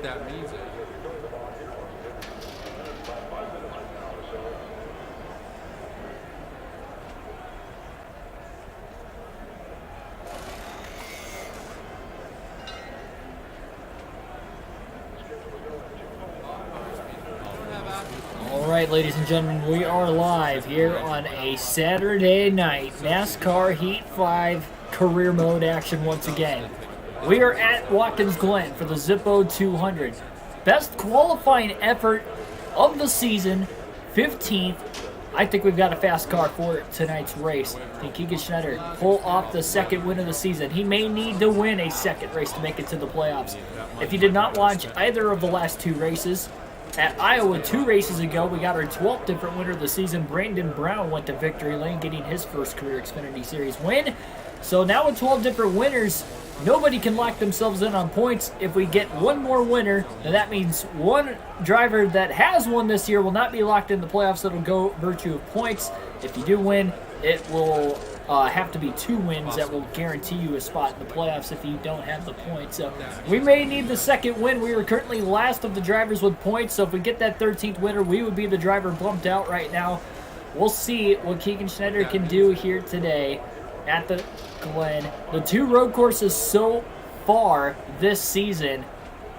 that means. All right, ladies and gentlemen, we are live here on a Saturday night NASCAR Heat 5 career mode action once again. We are at Watkins, Glen for the Zippo 200. Best qualifying effort of the season, 15th. I think we've got a fast car for tonight's race. I think Keegan Schneider pull off the second win of the season. He may need to win a second race to make it to the playoffs. If you did not watch either of the last two races, at Iowa 2 races ago, we got our 12th different winner of the season. Brandon Brown went to victory lane, getting his first career Xfinity Series win. So now with 12 different winners, nobody can lock themselves in on points. If we get one more winner, then that means one driver that has won this year will not be locked in the playoffs. It'll go virtue of points. If you do win, it will have to be 2 wins that will guarantee you a spot in the playoffs if you don't have the points. So we may need the second win. We are currently last of the drivers with points, so if we get that 13th winner, we would be the driver bumped out right now. We'll see what Keegan Schneider can do here today at the Glen. The 2 road courses so far this season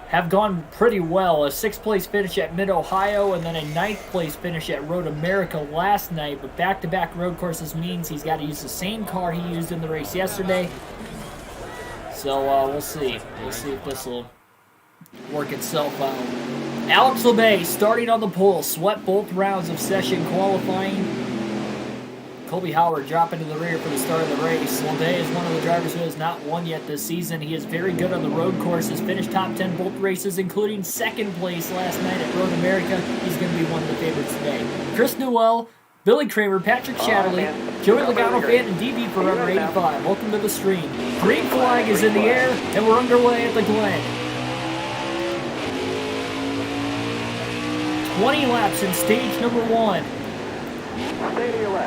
have gone pretty well. A 6th place finish at Mid-Ohio and then a 9th place finish at Road America last night. But back-to-back road courses means he's got to use the same car he used in the race yesterday. So we'll see. We'll see if this will work itself out. Alex LeBay starting on the pole, swept both rounds of session qualifying. Colby Howard dropping to the rear for the start of the race. LeBay is one of the drivers who has not won yet this season. He is very good on the road courses, finished top 10 both races, including 2nd place last night at Road America. He's going to be one of the favorites today. Chris Newell, Billy Kramer, Patrick Shatterley, Joey Logano fan, and DB Forever 85. Welcome to the stream. Green flag is in the air, and we're underway at the Glen. 20 laps in stage number 1.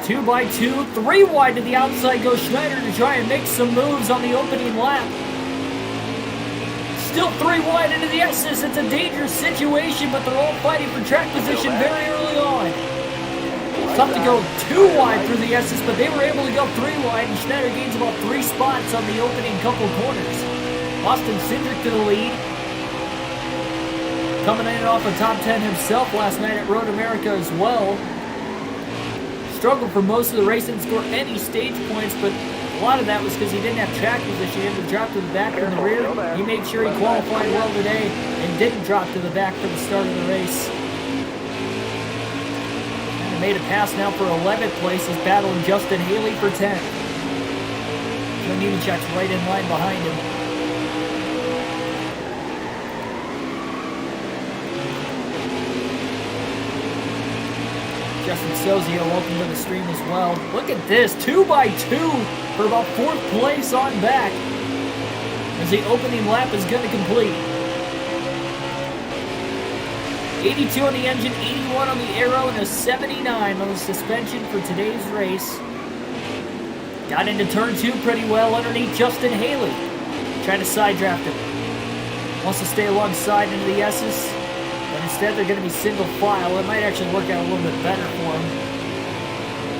2 by 2, 3 wide to the outside goes Schneider to try and make some moves on the opening lap. Still 3 wide into the S's. It's a dangerous situation, but they're all fighting for track position very early on. It's tough to go 2 wide through the S's, but they were able to go 3 wide, and Schneider gains about 3 spots on the opening couple corners. Austin Cindric to the lead. Coming in off a top 10 himself last night at Road America as well. Struggled for most of the race, didn't score any stage points, but a lot of that was because he didn't have track position. He had to drop to the back and the rear. He made sure he qualified well today and didn't drop to the back for the start of the race. And made a pass now for 11th place. He's battling Justin Haley for 10th. Joe Nemechek's right in line behind him. Justin Sozio, welcome to the stream as well. Look at this, 2 by 2 for about 4th place on back as the opening lap is going to complete. 82 on the engine, 81 on the aero, and a 79 on the suspension for today's race. Got into turn 2 pretty well underneath Justin Haley. Trying to side draft him. Wants to stay alongside into the S's. But instead, they're going to be single file. It might actually work out a little bit better for him.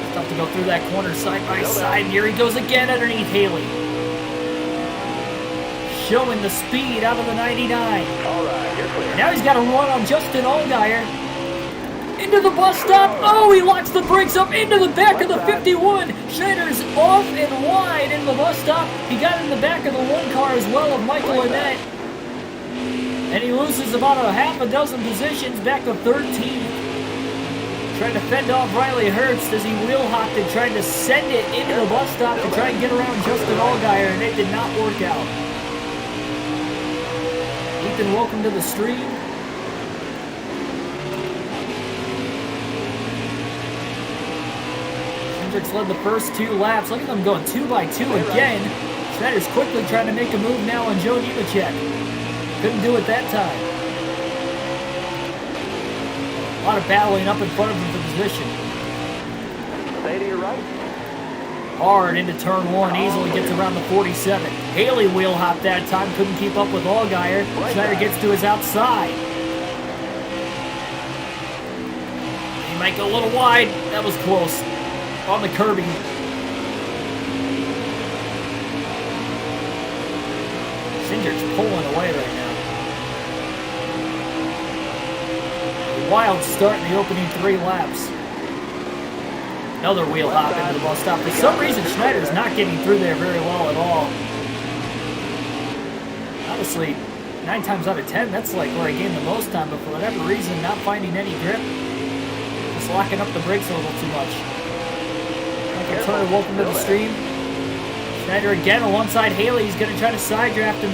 It's tough to go through that corner side by side. And here he goes again underneath Haley. Showing the speed out of the 99. All right, you're clear. Now he's got to run on Justin Allgaier. Into the bus stop. Oh, he locks the brakes up into the back of the 51. Schneider's off and wide in the bus stop. He got in the back of the 1 car as well of Michael Annette. And he loses about a half a dozen positions back to 13th. Trying to fend off Riley Hurst as he wheel hopped and tried to send it into the bus stop to try and get around Justin Allgaier, and it did not work out. Ethan, welcome to the stream. Hendricks led the first 2 laps. Look at them going 2 by 2 again. Schneider's quickly trying to make a move now on Joe Nemechek. Couldn't do it that time. A lot of battling up in front of him for position. Stay to your right. Hard into turn 1, easily gets around the 47. Haley wheel hop that time, couldn't keep up with Allgaier. Schneider gets to his outside. He might go a little wide. That was close. On the curbing. Singer's pulling away right now. Wild start in the opening 3 laps. Another wheel hop into the bus stop. For some reason, Schneider's not getting through there very well at all. Honestly, 9 times out of 10, that's like where I gain the most time, but for whatever reason, not finding any grip. Just locking up the brakes a little too much. Michael Turner, welcome to the stream. Schneider again alongside Haley. He's going to try to side draft him.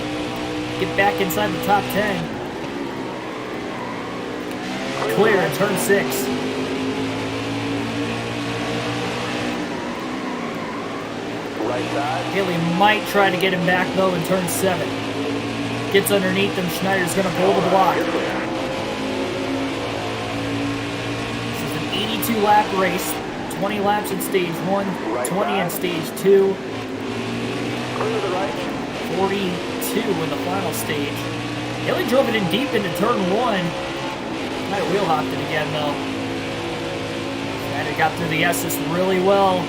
Get back inside the top 10. Clear in turn 6. Haley might try to get him back though in turn 7. Gets underneath him. Schneider's going to pull the block. This is an 82 lap race. 20 laps in stage 1, 20 in stage 2, 42 in the final stage. Haley drove it in deep into turn 1. Might wheel hopped it again though. Schneider got through the S's really well.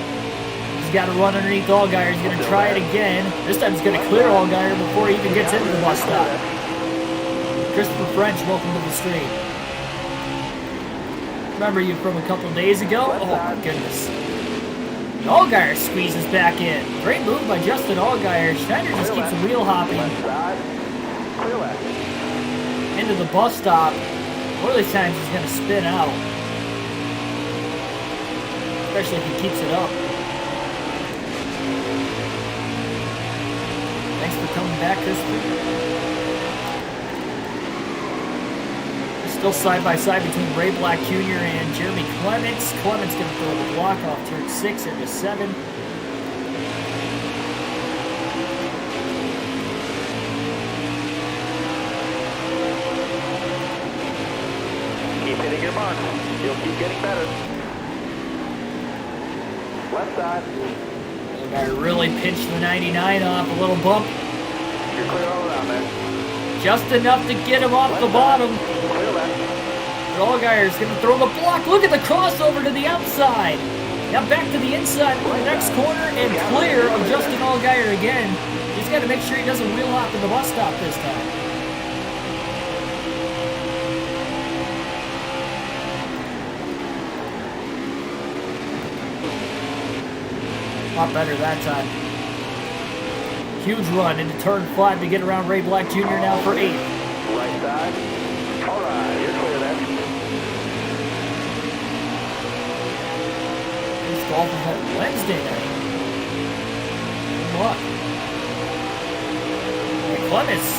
He's got to run underneath Allgaier. He's going to try it again. This time he's going to clear Allgaier before he even gets into the bus stop. Christopher French, welcome to the stream. Remember you from a couple days ago? Oh my goodness. Allgaier squeezes back in. Great move by Justin Allgaier. Schneider just keeps wheel hopping into the bus stop. One of these times he's going to spin out. Especially if he keeps it up. Thanks for coming back, Christopher. Still side by side between Ray Black Jr. and Jeremy Clements. Clements going to throw the block off turn 6 into 7. Keep hitting your mark. You'll keep getting better. Left side. The guy really pinched the 99 off. A little bump. You're clear all around there. Just enough to get him off the bottom. Allgaier's going to throw the block. Look at the crossover to the outside. Now back to the inside for the next corner and clear of Justin Allgaier again. He's got to make sure he doesn't wheel hop in the bus stop this time. A lot better that time. Huge run into turn 5 to get around Ray Black Jr. now for 8th. Right side. All right, you're clear there. Golfing on Wednesday night. Good luck. And Clements,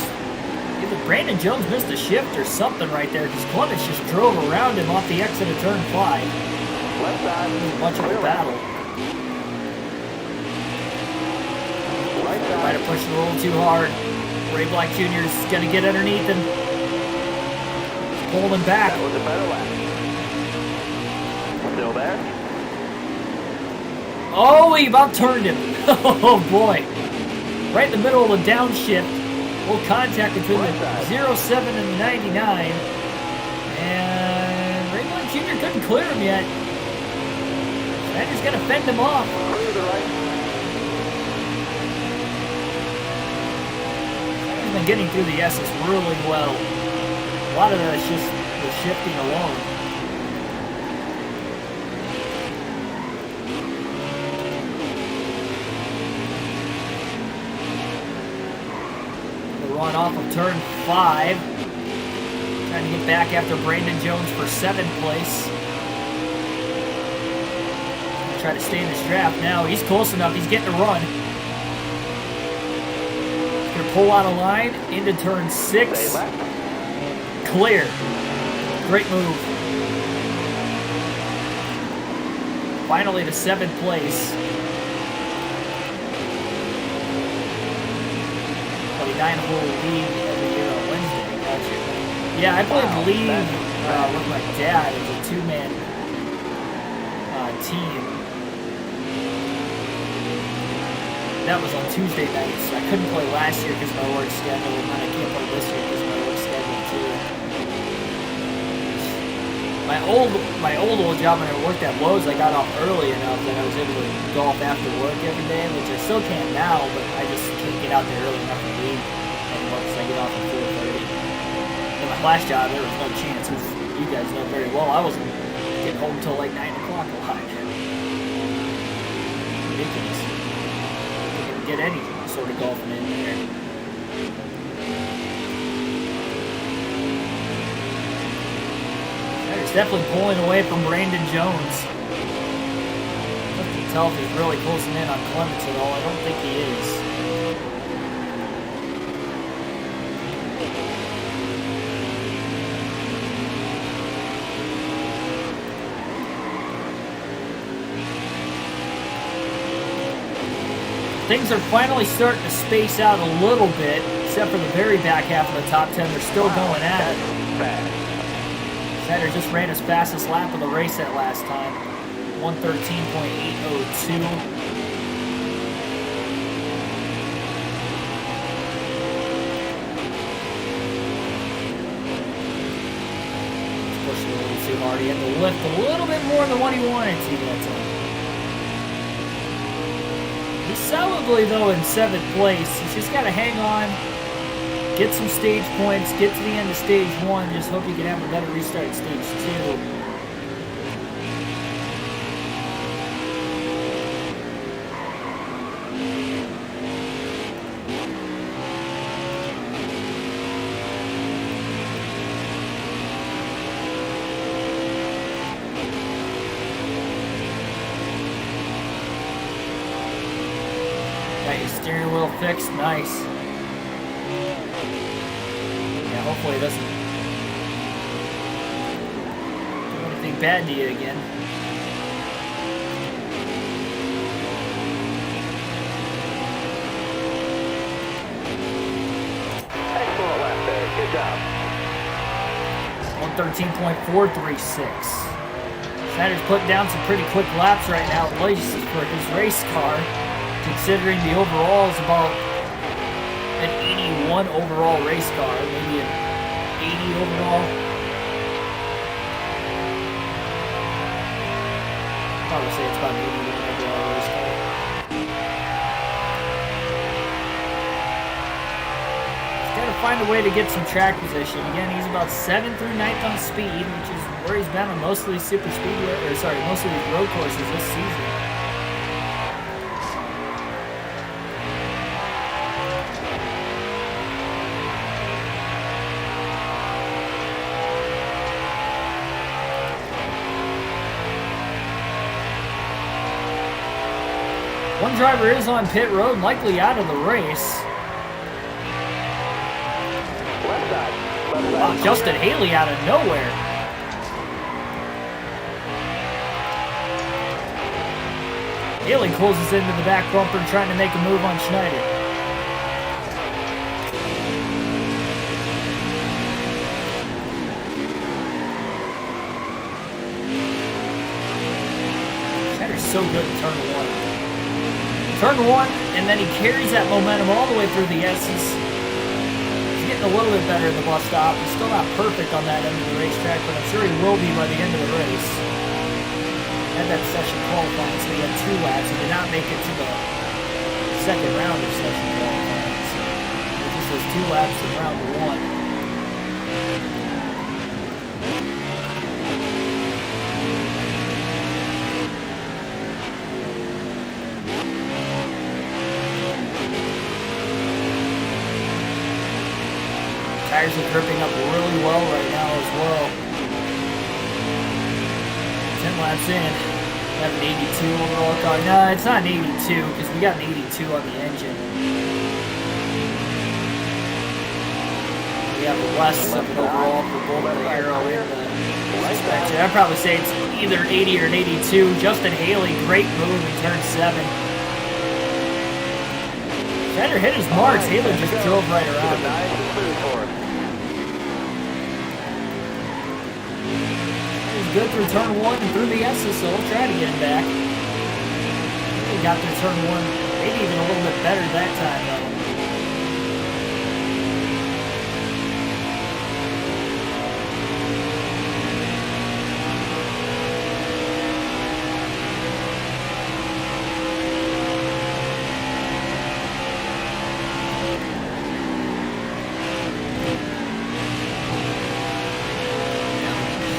either Brandon Jones missed a shift or something right there because Clements just drove around him off the exit of turn 5. Left side. Much of a battle. Right side. Might have pushed it a little too hard. Ray Black Jr. is going to get underneath him. Pulling him back. That was a better lap. Still there. Oh, he about turned him. Oh, boy. Right in the middle of the downshift. Little contact between the 07 and the 99. And Ray Black Jr. couldn't clear him yet. Schneider's going to fend him off. Clear to the right. He's been getting through the S's really well. A lot of that is just the shifting alone. Run off of turn 5. Trying to get back after Brandon Jones for 7th place. Try to stay in this draft now. He's close enough. He's getting a run. He's going to pull out a line into turn 6. Clear. Great move. Finally to 7th place. 9-hole league every year on Wednesday. Gotcha. Yeah, I played the league with my dad. It was a 2-man team. That was on Tuesday nights. I couldn't play last year because of my work schedule, and then I can't play this year because of my work schedule too. My old job when I worked at Lowe's, I got off early enough that I was able to golf after work every day, which I still can now, but I just can't get out there early enough to leave anymore because I get off at 4:30. And my last job, there was no chance, as you guys know very well, I wasn't getting home until like 9 o'clock a lot. Ridiculous. Couldn't get any sort of golfing in there. He's definitely pulling away from Brandon Jones. I can't tell if he's really closing in on Clements at all. I don't think he is. Things are finally starting to space out a little bit, except for the very back half of the top 10. They're still going at it. Satter just ran his fastest lap of the race that last time, 113.802. Pushing a little too hard. He had to lift a little bit more than what he wanted to that time. He's solidly, though, in 7th place. He's just got to hang on, get some stage points, get to the end of stage 1. Just hope he can have a better restart at stage 2. Got your steering wheel fixed, nice. Yeah, hopefully it doesn't do anything bad to you again. Excellent lap there. Good job. 113.436. Satter's putting down some pretty quick laps right now, at least for his race car, considering the overall is about an 81 overall race car, maybe an 80 overall. Probably say it's about an 81 overall race car. He's got to find a way to get some track position. Again, he's about 7th through 9th on speed, which is where he's been on most of these super speedway, or sorry, most of these road courses this season. One driver is on pit road, likely out of the race. Left side. Wow, Justin Haley out of nowhere. Haley closes into the back bumper, trying to make a move on Schneider. Schneider's so good in turn 1. Turn 1, and then he carries that momentum all the way through the S's. He's getting a little bit better at the bus stop. He's still not perfect on that end of the racetrack, but I'm sure he will be by the end of the race. Had that session qualifying, so he had 2 laps. He did not make it to the second round of session qualifying. So it just was 2 laps in round 1. Tires are gripping up really well right now as well. 10 laps in. We have an 82 overall car. No, it's not an 82 because we got an 82 on the engine. We have a less of an overall for both the aero and the suspension. I'd probably say it's either 80 or an 82. Justin Haley, great move in turn 7. Schneider hit his marks. Haley just drove right around him. Good through turn 1 and through the S's, so we'll try to get him back. They got their turn one, maybe even a little bit better that time, though.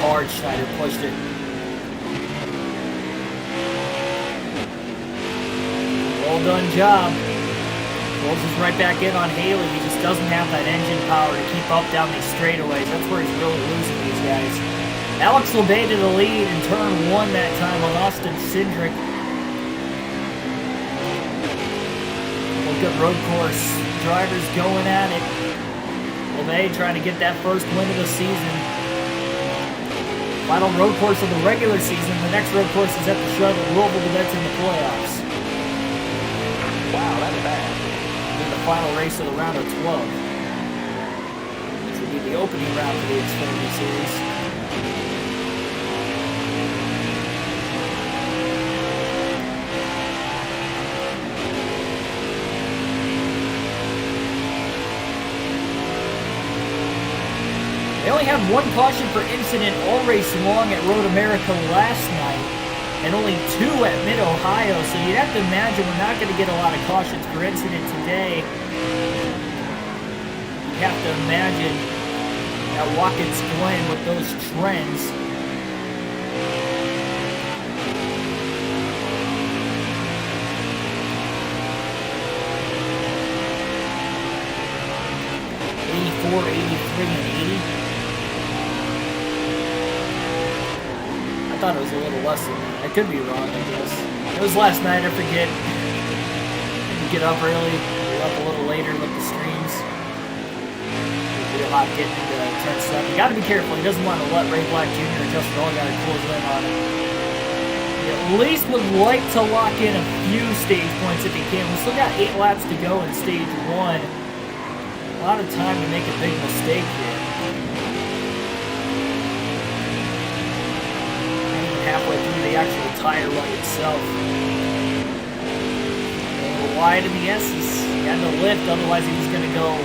Hard, Schneider pushed it. Well done job. Closes right back in on Haley. He just doesn't have that engine power to keep up down these straightaways. That's where he's really losing these guys. Alex LeBay to the lead in turn one that time on Austin Cindric. Well, good road course. Drivers going at it. LeBay trying to get that first win of the season. Final road course of the regular season. The next road course is at the Shuttle Louisville, but that's in the playoffs. Wow, that's bad. In the final race of the round of 12. Which will be the opening round of the Xfinity Series. They only had one caution per incident all race long at Road America last night, and only 2 at Mid-Ohio, so you'd have to imagine we're not going to get a lot of cautions per incident today. You'd have to imagine at Watkins Glen with those trends. '84, '83, and '80. I thought it was a little less than that. I could be wrong, I guess. It was last night, I forget. You get up early, you're up a little later with the streams. Real hot getting into turn 7. You gotta be careful. He doesn't want to let Ray Black Jr. and Justin Allgaier close in on it. He at least would like to lock in a few stage points if he can. We still got 8 laps to go in stage 1. A lot of time to make a big mistake here. Halfway through the actual tire run itself. A little wide in the S's. He had to lift, otherwise he was going to go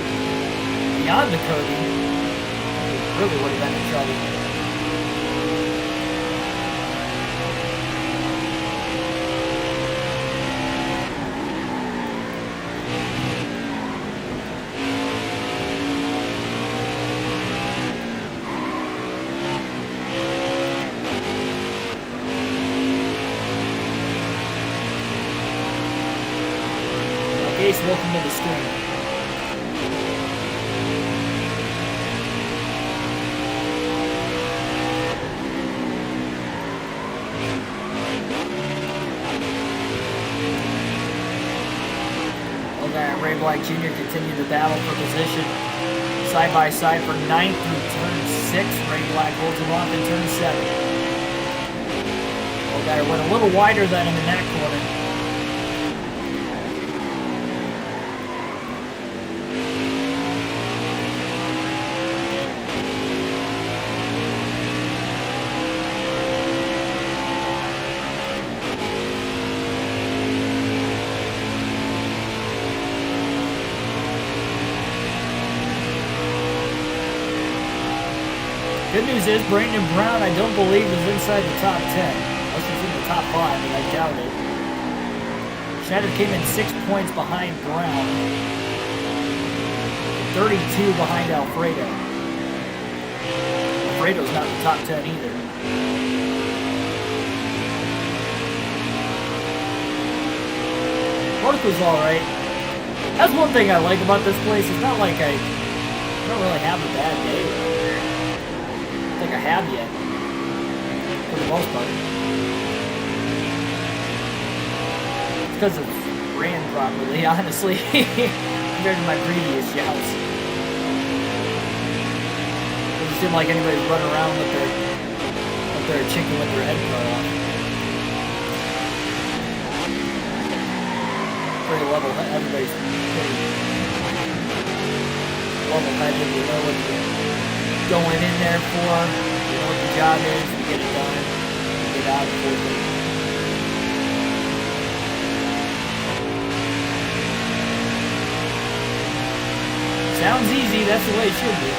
beyond the curving. He really would have been in trouble. Welcome to the stream. Okay, Ray Black Jr. continued to battle for position. Side by side for 9th through turn 6. Ray Black holds him off in turn 7. Okay, went a little wider than him in that corner. Good news is Brandon Brown, I don't believe, is inside the top 10. Unless he's in the top 5, but I doubt it. Schneider came in 6 points behind Brown. 32 behind Alfredo. Alfredo's not in the top 10 either. North was alright. That's one thing I like about this place. It's not like I don't really have a bad day. I think I have yet, for the most part. It's because it's ran properly, honestly, compared to my previous shouts. It doesn't seem like anybody's running around with their chicken with their head cut off. Pretty level, everybody's pretty level-headed, you know what you're going in there for, you know what the job is, you get it done, you get out of it. Sounds easy, that's the way it should be.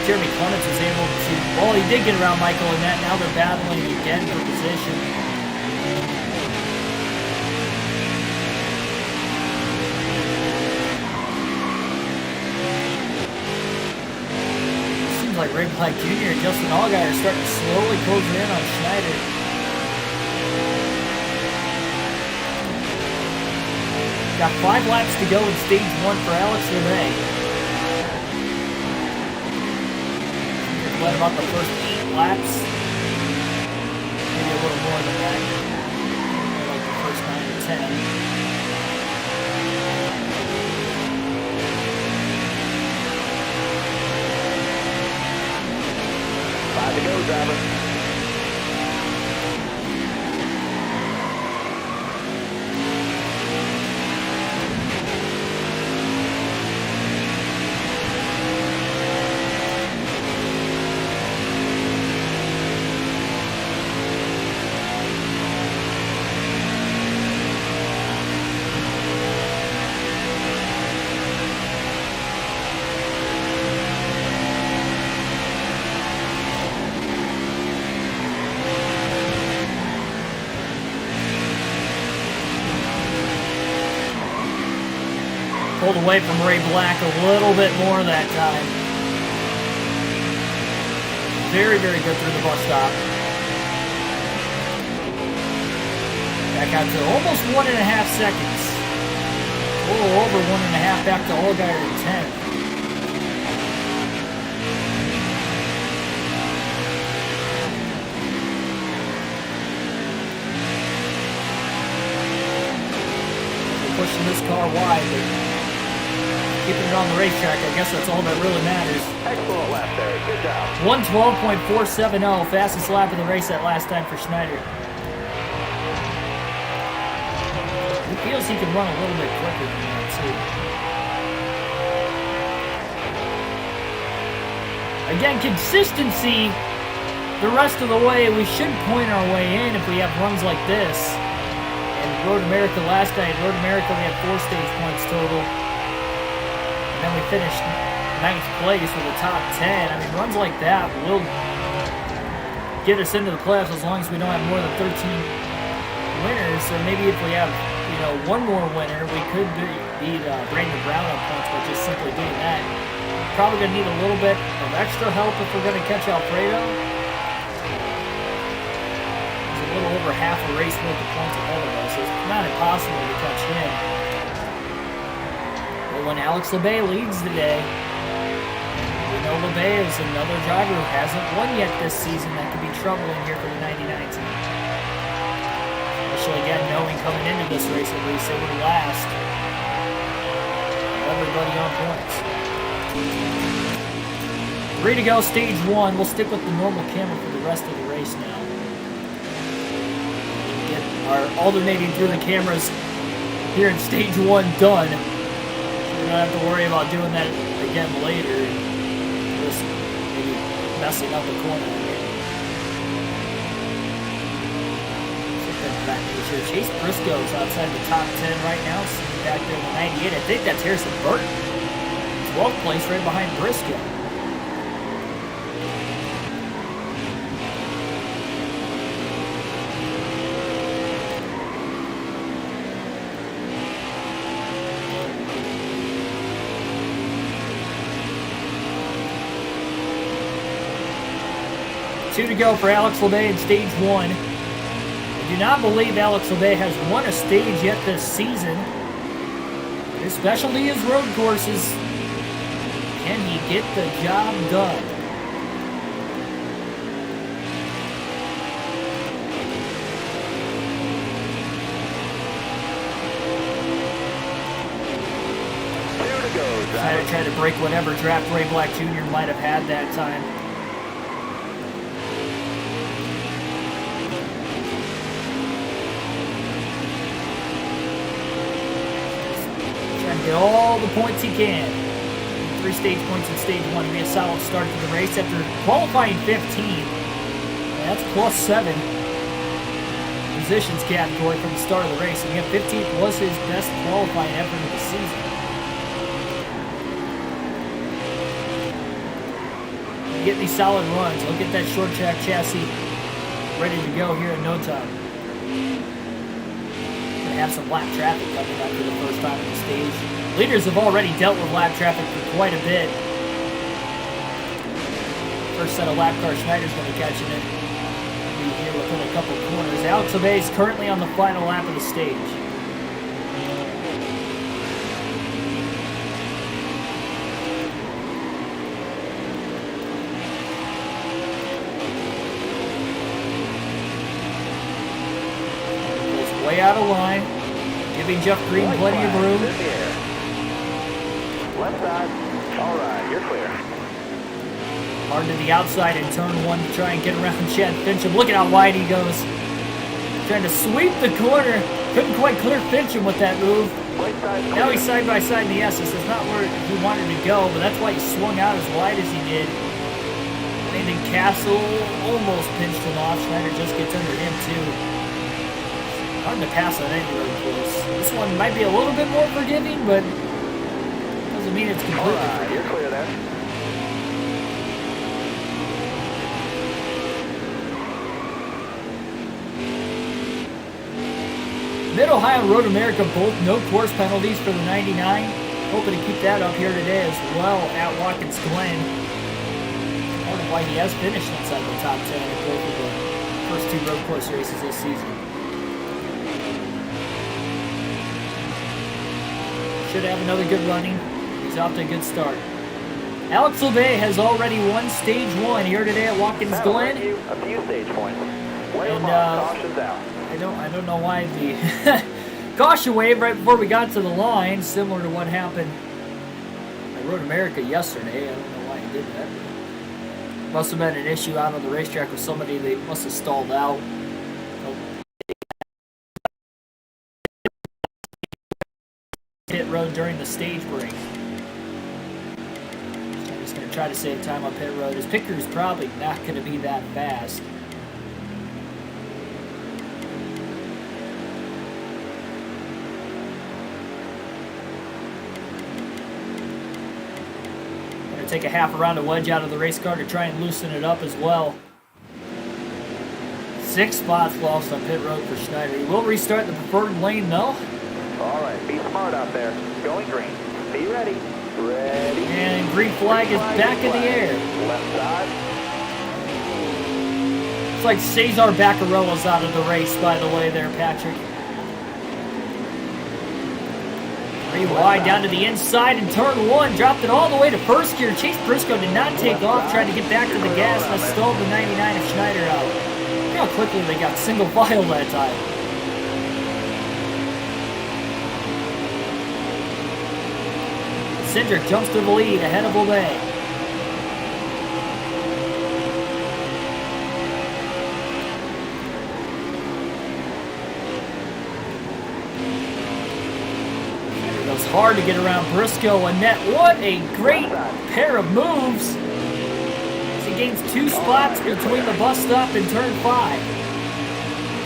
Jeremy Clements was able to, well, he did get around Michael and that. Now they're battling again for position. Seems like Ray Black Jr. and Justin Allgaier are starting to slowly close in on Schneider. Got 5 laps to go in stage 1 for Alex LeMay. What about the first 8 laps? Maybe a little more than that. Maybe like the first 9 or 10. 5 to go, driver. Pulled away from Ray Black a little bit more that time. Very, very good through the bus stop. Back out to almost 1.5 seconds. A little over 1.5 back to Allgaier in 10th. Pushing this car wide, but keeping it on the racetrack, I guess that's all that really matters. Excellent lap there. Good job. 1:12.470, fastest lap of the race that last time for Schneider. He feels he can run a little bit quicker than that, too. Again, consistency the rest of the way. We should point our way in if we have runs like this. And Road America last night, Road America, we had 4 stage points total. And then we finished 9th place with a top 10. I mean, runs like that will get us into the playoffs as long as we don't have more than 13 winners. So maybe if we have, you know, one more winner, we could beat Brandon Brown on points by just simply doing that. Probably going to need a little bit of extra help if we're going to catch Alfredo. He's a little over half a race worth of points ahead of us, so it's not impossible to catch him. But when Alex LeMay leads today, we know LeMay is another driver who hasn't won yet this season that could be troubling here for the 99 team. Especially again, knowing coming into this race at least it would last. Everybody on points. 3 to go, stage 1. We'll stick with the normal camera for the rest of the race now. Get our alternating through the cameras here in stage 1 done. We don't have to worry about doing that again later. Just maybe messing up the corner. Back here. Chase Briscoe's outside the top 10 right now. Sitting back there in the 98. I think that's Harrison Burton. 12th place right behind Briscoe. Two to go for Alex LeMay in stage 1. I do not believe Alex LeMay has won a stage yet this season. His specialty is road courses. Can he get the job done? Try to break whatever draft Ray Black Jr. might have had that time. Get all the points he can. 3 stage points in stage 1. Be a solid start to the race after qualifying 15. That's plus 7 positions category from the start of the race. And again, 15th was his best qualifying effort of the season. getting these solid runs. He'll get that short track chassis ready to go here in no time. Gonna have some lap traffic coming up for the first time on the stage. Leaders have already dealt with lap traffic for quite a bit. First set of lap car, Schneider's going to be catching it. Be here within a couple corners. Alex Obey is currently on the final lap of the stage. Way out of line, giving Jeff Green plenty of room. Left side. All right, you're clear. Hard to the outside in turn one to try and get around Chad Fincham. Look at how wide he goes. Trying to sweep the corner. Couldn't quite clear Fincham with that move. Now he's side by side in the S. This is not where he wanted to go, but that's why he swung out as wide as he did. Landon Castle almost pinched him off. Schneider just gets under him too. Hard to pass on any road course. This one might be a little bit more forgiving, but doesn't mean it's completely forgiving. You're clear there. Mid-Ohio and Road America both no course penalties for the 99. Hoping to keep that up here today as well at Watkins Glen. Part of why he has finished inside the top 10 in both of the first two road course races this season. Should have another good running. He's off to a good start. Alex Obey has already won stage one here today at Watkins Glen. A few stage points. And Caution's out. I don't know why the caution wave right before we got to the line, similar to what happened at Road America yesterday. I don't know why he did that. Must have been an issue out on the racetrack with somebody they must have stalled out. Pit road during the stage break. I'm just going to try to save time on pit road. His picker is probably not going to be that fast. Going to take a half around a wedge out of the race car to try and loosen it up as well. 6 spots lost on pit road for Schneider. He will restart the preferred lane though. All right, be smart out there. Going green. Be ready. Ready. And green flag is back in the air. Left side. It's like Cesar Baccarella's out of the race, by the way, there, Patrick. 3 wide down to the inside in turn 1. Dropped it all the way to first gear. Chase Briscoe did not take off. Tried to get back to the gas and stalled the 99 of Schneider out. Look how quickly they got single file that time. Cindric jumps to the lead ahead of Obey. It was hard to get around Briscoe and Net. What a great pair of moves. He gains 2 spots between the bus stop and turn 5.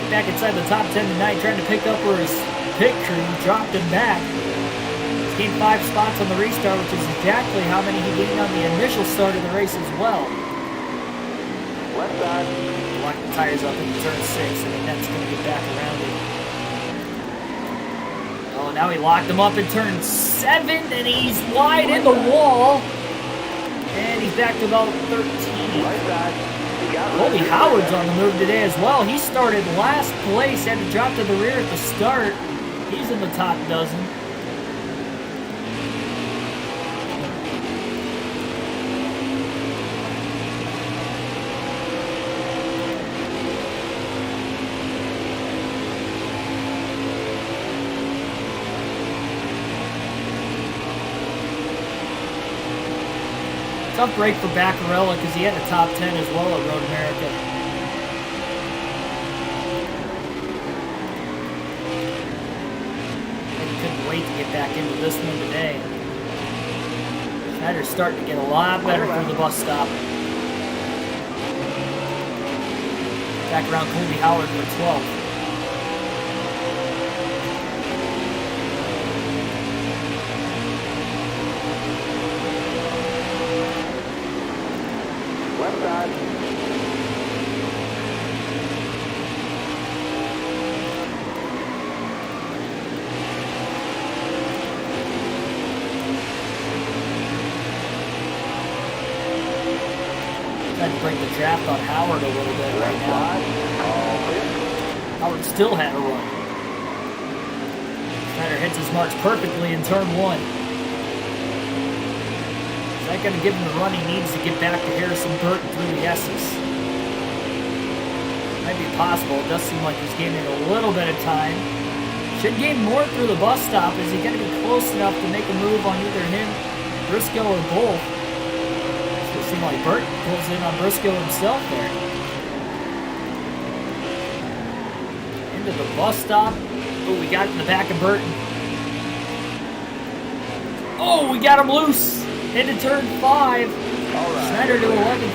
Back inside the top 10 tonight, trying to pick up where his pit crew dropped him back. Gained 5 spots on the restart, which is exactly how many he gained on the initial start of the race as well. Left side. Lock the tires up into turn 6, and that's going to get back around it. Oh, now he locked them up in turn 7, and he's wide in the wall. And he's back to about 13. Right side. Colby Howard's on the move today as well. He started last place, had to drop to the rear at the start. He's in the top dozen. Tough break for Baccarella because he had a top 10 as well at Road America. And he couldn't wait to get back into this one today. Schneider's starting to get a lot better through the bus stop. Back around Colby Howard for 12th. Trying to break the draft on Howard a little bit right Left now. side. All clear. Howard still had a run. Schneider hits his marks perfectly in turn 1. Is that going to give him the run he needs to get back to Harrison Burton through the S's? Might be possible. It does seem like he's gaining a little bit of time. Should gain more through the bus stop. Is he going to be close enough to make a move on either him, Briscoe, or both? It seems like Burton pulls in on Briscoe himself there. Into the bus stop. Oh, we got it in the back of Burton. Oh, we got him loose. Into turn 5. All right. Schneider to 11.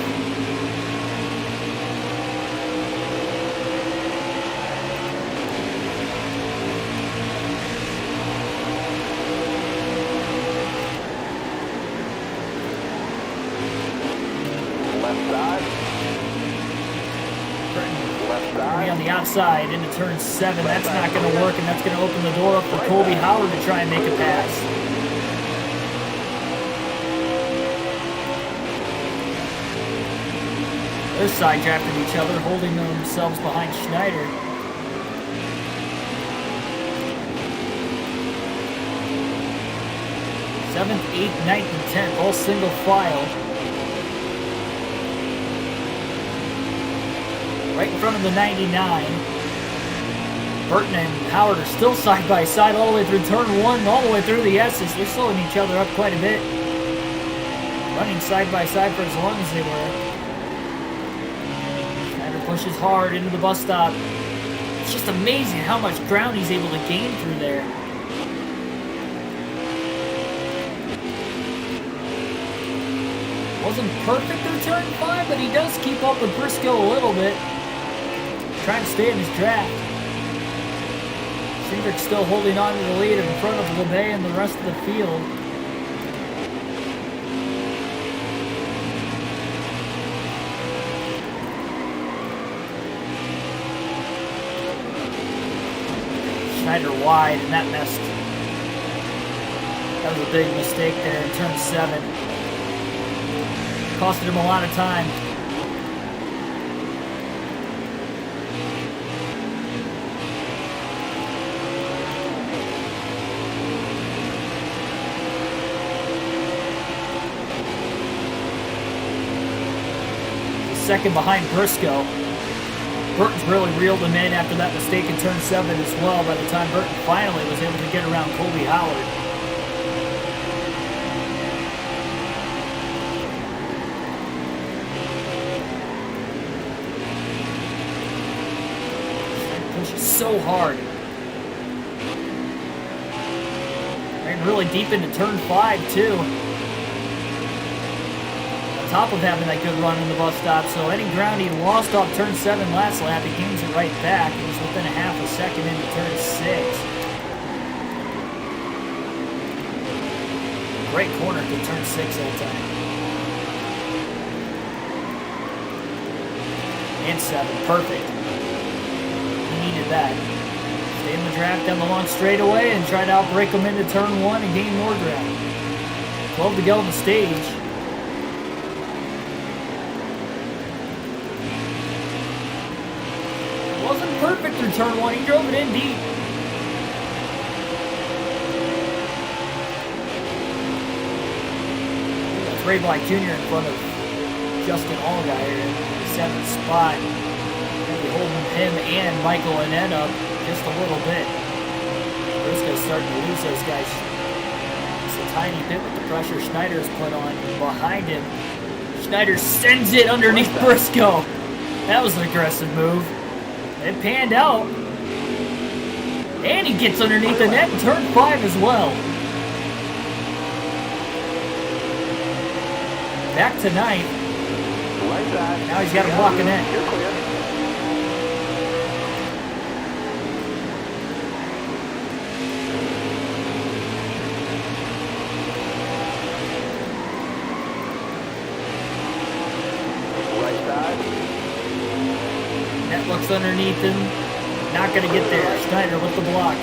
Left side. Left Be side. on the outside into turn 7. That's not going to work, and that's going to open the door up for Colby Howard to try and make a pass. They're side-drafting each other, holding themselves behind Schneider. Seventh, 8th, 9th, and 10th, all single file. Right in front of the 99. Burton and Howard are still side by side all the way through turn 1 and all the way through the S's. They're slowing each other up quite a bit. Running side by side for as long as they were. Schneider pushes hard into the bus stop. It's just amazing how much ground he's able to gain through there. Wasn't perfect through turn 5, but he does keep up with Briscoe a little bit. Trying to stay in his draft. Cedric still holding on to the lead in front of LeBay and the rest of the field. Schneider wide, and that missed. That was a big mistake there in turn 7. Costed him a lot of time. Second behind Briscoe. Burton's really reeled him in after that mistake in turn 7 as well by the time Burton finally was able to get around Colby Howard. Pushes so hard. Ran really deep into turn 5 too. Top of having that good run in the bus stop, so any ground he lost off turn 7 last lap, he gains it right back. He's within a half a second into turn 6. Great corner to turn 6 that time. And 7, perfect. He needed that. Stay in the draft down the long straightaway and try to outbreak him into turn 1 and gain more ground. 12 to go on the stage. Wasn't perfect through turn 1. He drove it in deep. That's Ray Black Jr. in front of Justin Allgaier in the 7th spot. Going to be holding him and Michael Annette up just a little bit. Briscoe's starting to lose those guys. It's a tiny bit with the pressure Schneider's put on behind him. Schneider sends it underneath Briscoe. That was an aggressive move. It panned out. And he gets underneath the net in turn 5 as well. Back to 9th. Right side. Now he's got him walking in. You're clear. Right side. Net looks underneath him. Not going to get there. Schneider with the block.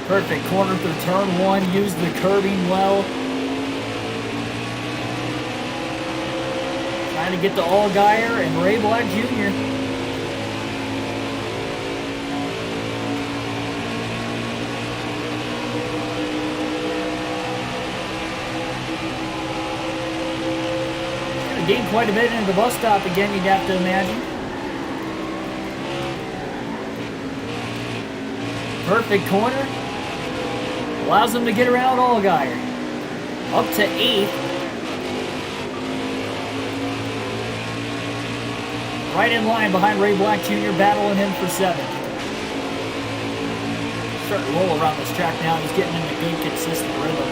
Perfect corner through turn 1. Use the curbing well. Trying to get to Allgaier and Ray Black Jr. Gonna gain quite a bit into the bus stop again, you'd have to imagine. Perfect corner. Allows them to get around Allgaier. Up to 8th. Right in line behind Ray Black Jr., battling him for 7th. Starting to roll around this track now. He's getting in a good, consistent rhythm.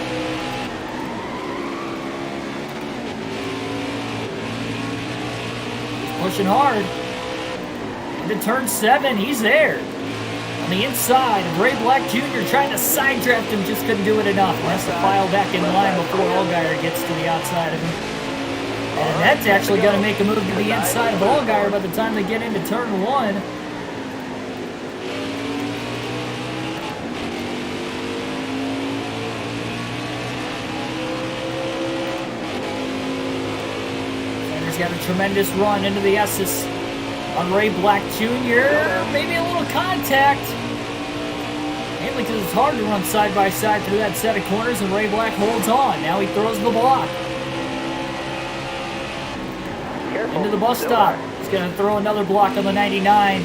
He's pushing hard. Into turn 7, he's there. On the inside of Ray Black Jr. trying to side draft him, just couldn't do it enough. Has to file back in line before Allgaier gets to the outside of him. And that's actually going to make a move to the inside of Allgaier by the time they get into turn 1. Sanders got a tremendous run into the S's on Ray Black Jr. Maybe a little contact. Mainly because it's hard to run side by side through that set of corners, and Ray Black holds on. Now he throws the block. Into the bus stop. He's going to throw another block on the 99.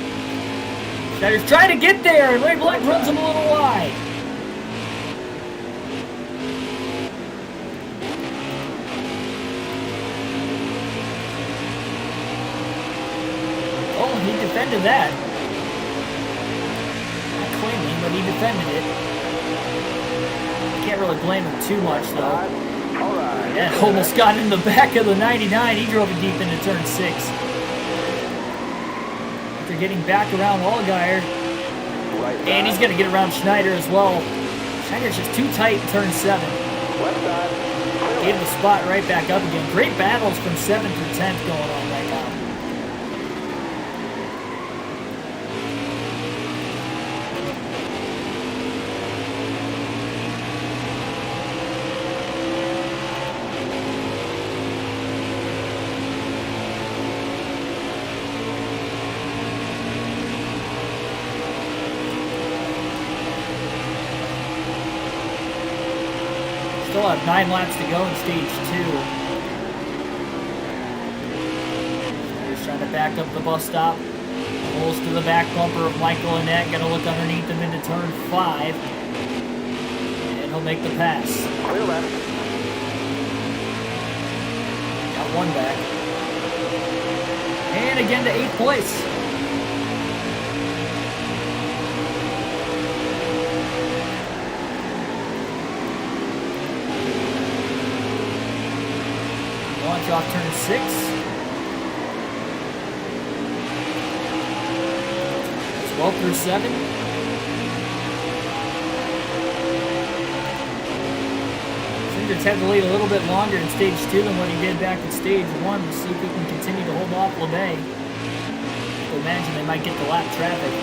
Schneider's trying to get there, and Ray Black runs him a little wide. Oh, he defended that. Not cleanly, but he defended it. Can't really blame him too much, though. Yeah, almost got in the back of the 99. He drove it deep into turn 6. After getting back around Allgaier. And he's going to get around Schneider as well. Schneider's just too tight in turn 7. Gave the spot right back up again. Great battles from 7th through 10th going on right now. Still have 9 laps to go in stage 2. He's trying to back up the bus stop. Pulls to the back bumper of Michael Annette. Got to look underneath him into turn 5. And he'll make the pass. Clear left. Got 1 back. And again to 8th place. Launch off turn 6. 12 through 7. Sanders had to lead a little bit longer in stage 2 than what he did back in stage 1. We'll see if he can continue to hold off LeBay. I imagine they might get the lap traffic.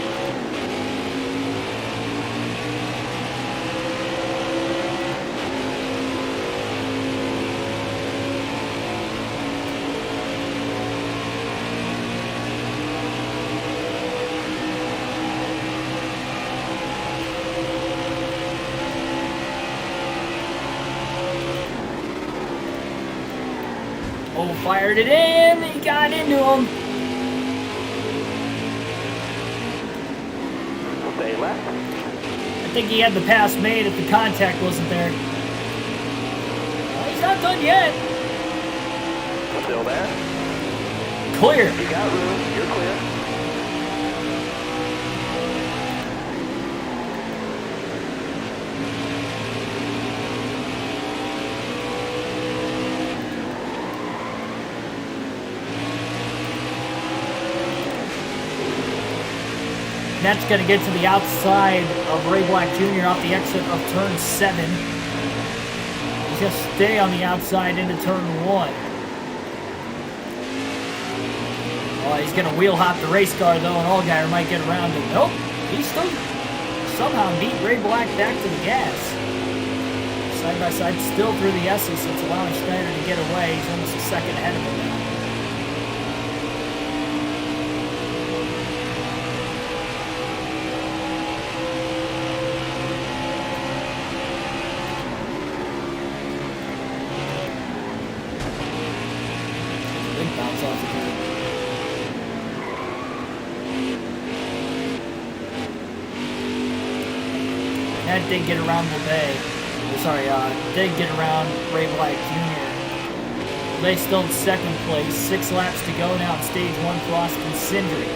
Oh, fired it in. He got into him. Stay left. I think he had the pass made if the contact wasn't there. Well, he's not done yet. Still there. Clear. You got room. You're clear. That's going to get to the outside of Ray Black Jr. off the exit of turn 7. He's going to stay on the outside into turn 1. Oh, he's going to wheel hop the race car, though, and Allgaier might get around him. Nope. He's still somehow beat Ray Black back to the gas. Side by side still through the S's, so it's allowing Schneider to get away. He's almost a second ahead of him now. Big bounce off the curb. That did get around did get around Ray Black Jr. They still in second place. 6 laps to go now in stage 1 for Austin Cindric.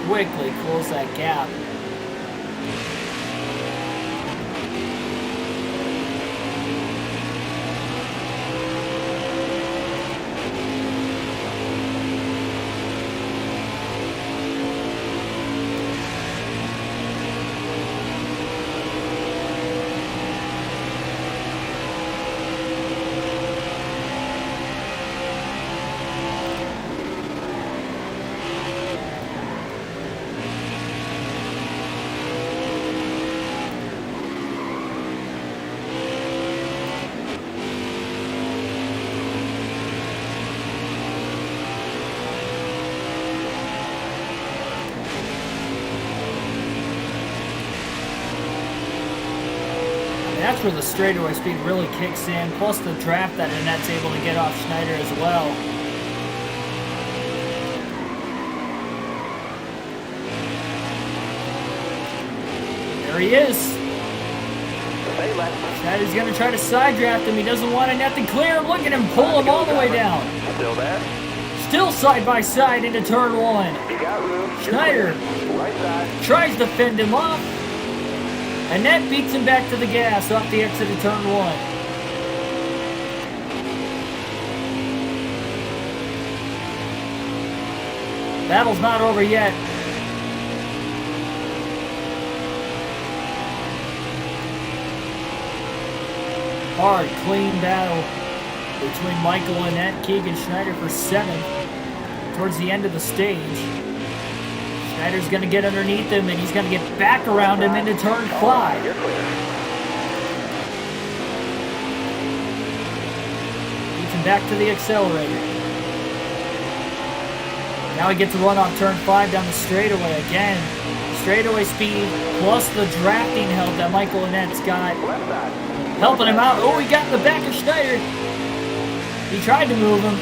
Quickly close that gap. That's where the straightaway speed really kicks in, plus the draft that Annette's able to get off Schneider as well. There he is. Schneider's going to try to side draft him. He doesn't want Annette to clear him. Look at him pull him all the way down. Still there? Still side by side into turn 1. You got room. Schneider Right side. tries to fend him off. Annette beats him back to the gas off the exit of turn 1. Battle's not over yet. Hard, clean battle between Michael Annette, Keegan Schneider for 7th towards the end of the stage. Schneider's going to get underneath him, and he's going to get back around him into turn 5. You're clear. Beats him back to the accelerator. Now he gets to run off turn 5 down the straightaway again. Straightaway speed plus the drafting help that Michael Annette's got. Left side. Helping him out. Oh, he got in the back of Schneider. He tried to move him.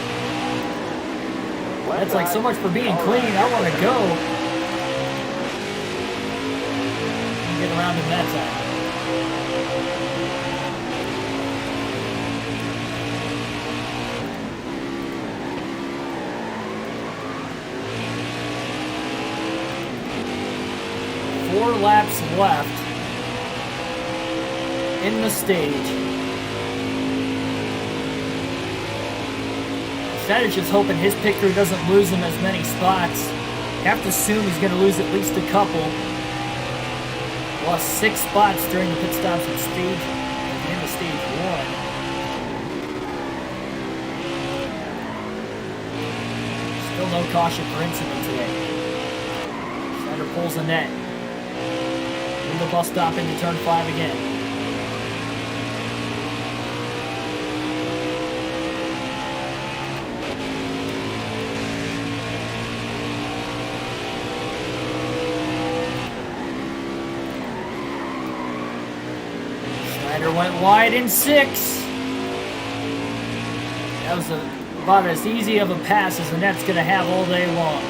That's like so much for being clean. I want to go. Get around him that side. Four laps left in the stage. Schneider's just hoping his picker doesn't lose him as many spots. You have to assume he's going to lose at least a couple. Lost 6 spots during the pit stops at the end of stage 1. Still no caution for incident today. Schneider pulls the net. In the bus stop into turn 5 again. Schneider went wide in 6. That was about as easy of a pass as the net's going to have all day long.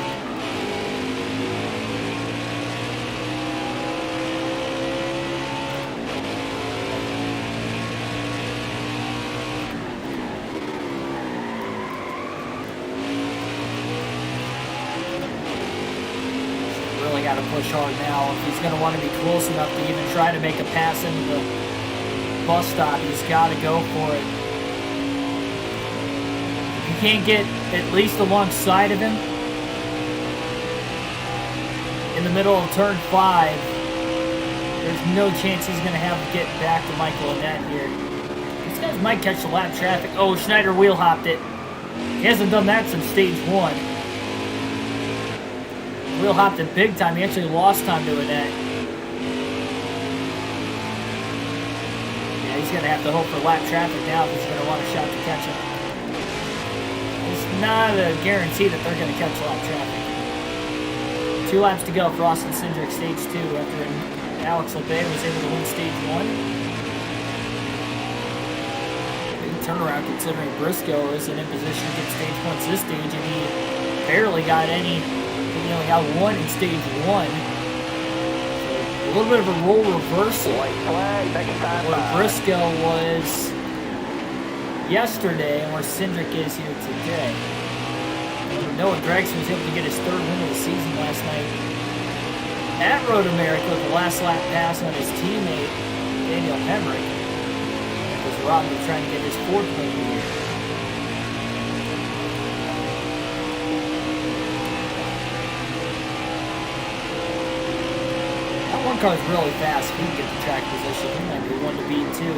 Really got to push hard now if he's going to want to be close enough to even try to make a pass into the bus stop. He's got to go for it. If he can't get at least alongside of him in the middle of turn 5, there's no chance he's going to have to get back to Michael Annette here. These guys might catch the lap traffic. Oh, Schneider wheel hopped it. He hasn't done that since stage 1. Wheel hopped it big time. He actually lost time to Annette. Yeah, he's going to have to hope for lap traffic now if he's going to want a shot to catch him. It's not a guarantee that they're going to catch lap traffic. 2 laps to go for Austin Cindric, stage 2, after Alex LeBay was able to win stage 1. Big turnaround considering Briscoe isn't in position to get stage points this stage, and he barely got any. He only got 1 in stage 1. So a little bit of a role reversal. Where Briscoe was yesterday and where Cindric is here today. Noah Gregson was able to get his 3rd win of the season last night at Road America with the last lap pass on his teammate Daniel Hemrick. It was Rodney trying to get his 4th win of the year. That one car is really fast. If he can get the track position, he might be one to beat too.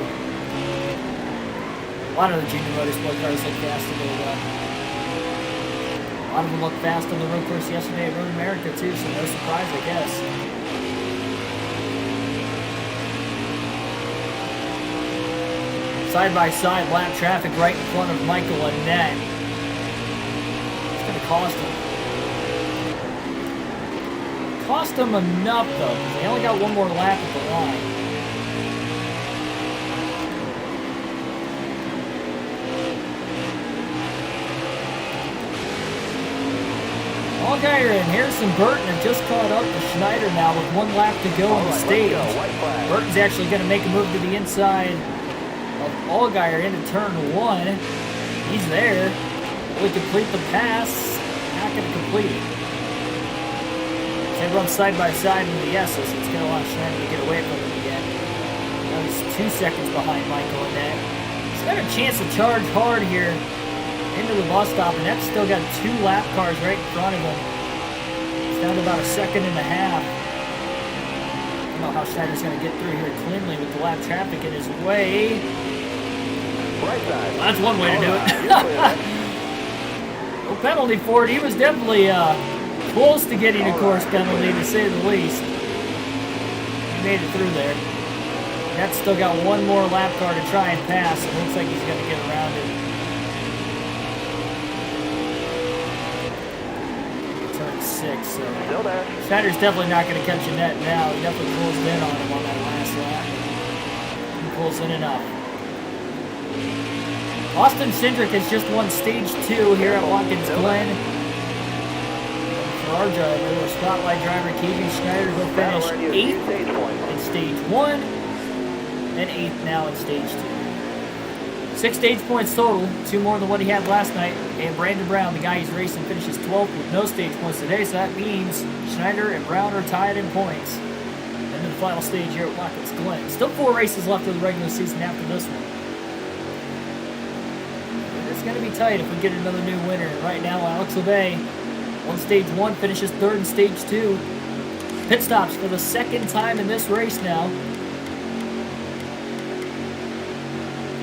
A lot of the junior motorsport cars look fast to go well. A lot of them looked fast on the road course yesterday at Road America too, so no surprise, I guess. Side-by-side lap traffic right in front of Michael Annette. It's going to cost him. Cost him enough, though, because they only got 1 more lap at the line. Allgaier and Harrison Burton have just caught up to Schneider now with 1 lap to go on the stage. Burton's actually going to make a move to the inside of Allgaier into turn 1. He's there. Will he complete the pass? Not going to complete it. They run side by side in the S's. It's going to allow Schneider to get away from him again. Now he's 2 seconds behind Michael Annette. He's got a chance to charge hard here into the bus stop, and that's still got 2 lap cars right in front of him. It's down to about 1.5 seconds. I don't know how Schneider's going to get through here cleanly with the lap traffic in his way. Right side. Well, that's one way to do it. No penalty for it. He was definitely close to getting a course penalty, to say the least. He made it through there. That's still got 1 more lap car to try and pass. It looks like he's going to get around it. Turn 6, so Still there. Schneider's definitely not going to catch Annette now. He definitely pulls in on him on that last lap. He pulls in enough. Austin Cindric has just won stage 2 here at Watkins Glen. For our driver, our spotlight driver, Keegan Schneider, will finish 8th in stage 1 and 8th now in stage 2. 6 stage points total, 2 more than what he had last night. And Brandon Brown, the guy he's racing, finishes 12th with no stage points today, so that means Schneider and Brown are tied in points. And then the final stage here at Watkins Glen. Still 4 races left of the regular season after this one. It's going to be tight if we get another new winner. Right now, Alex LeBay won stage 1, finishes 3rd in stage 2. Pit stops for the 2nd time in this race now.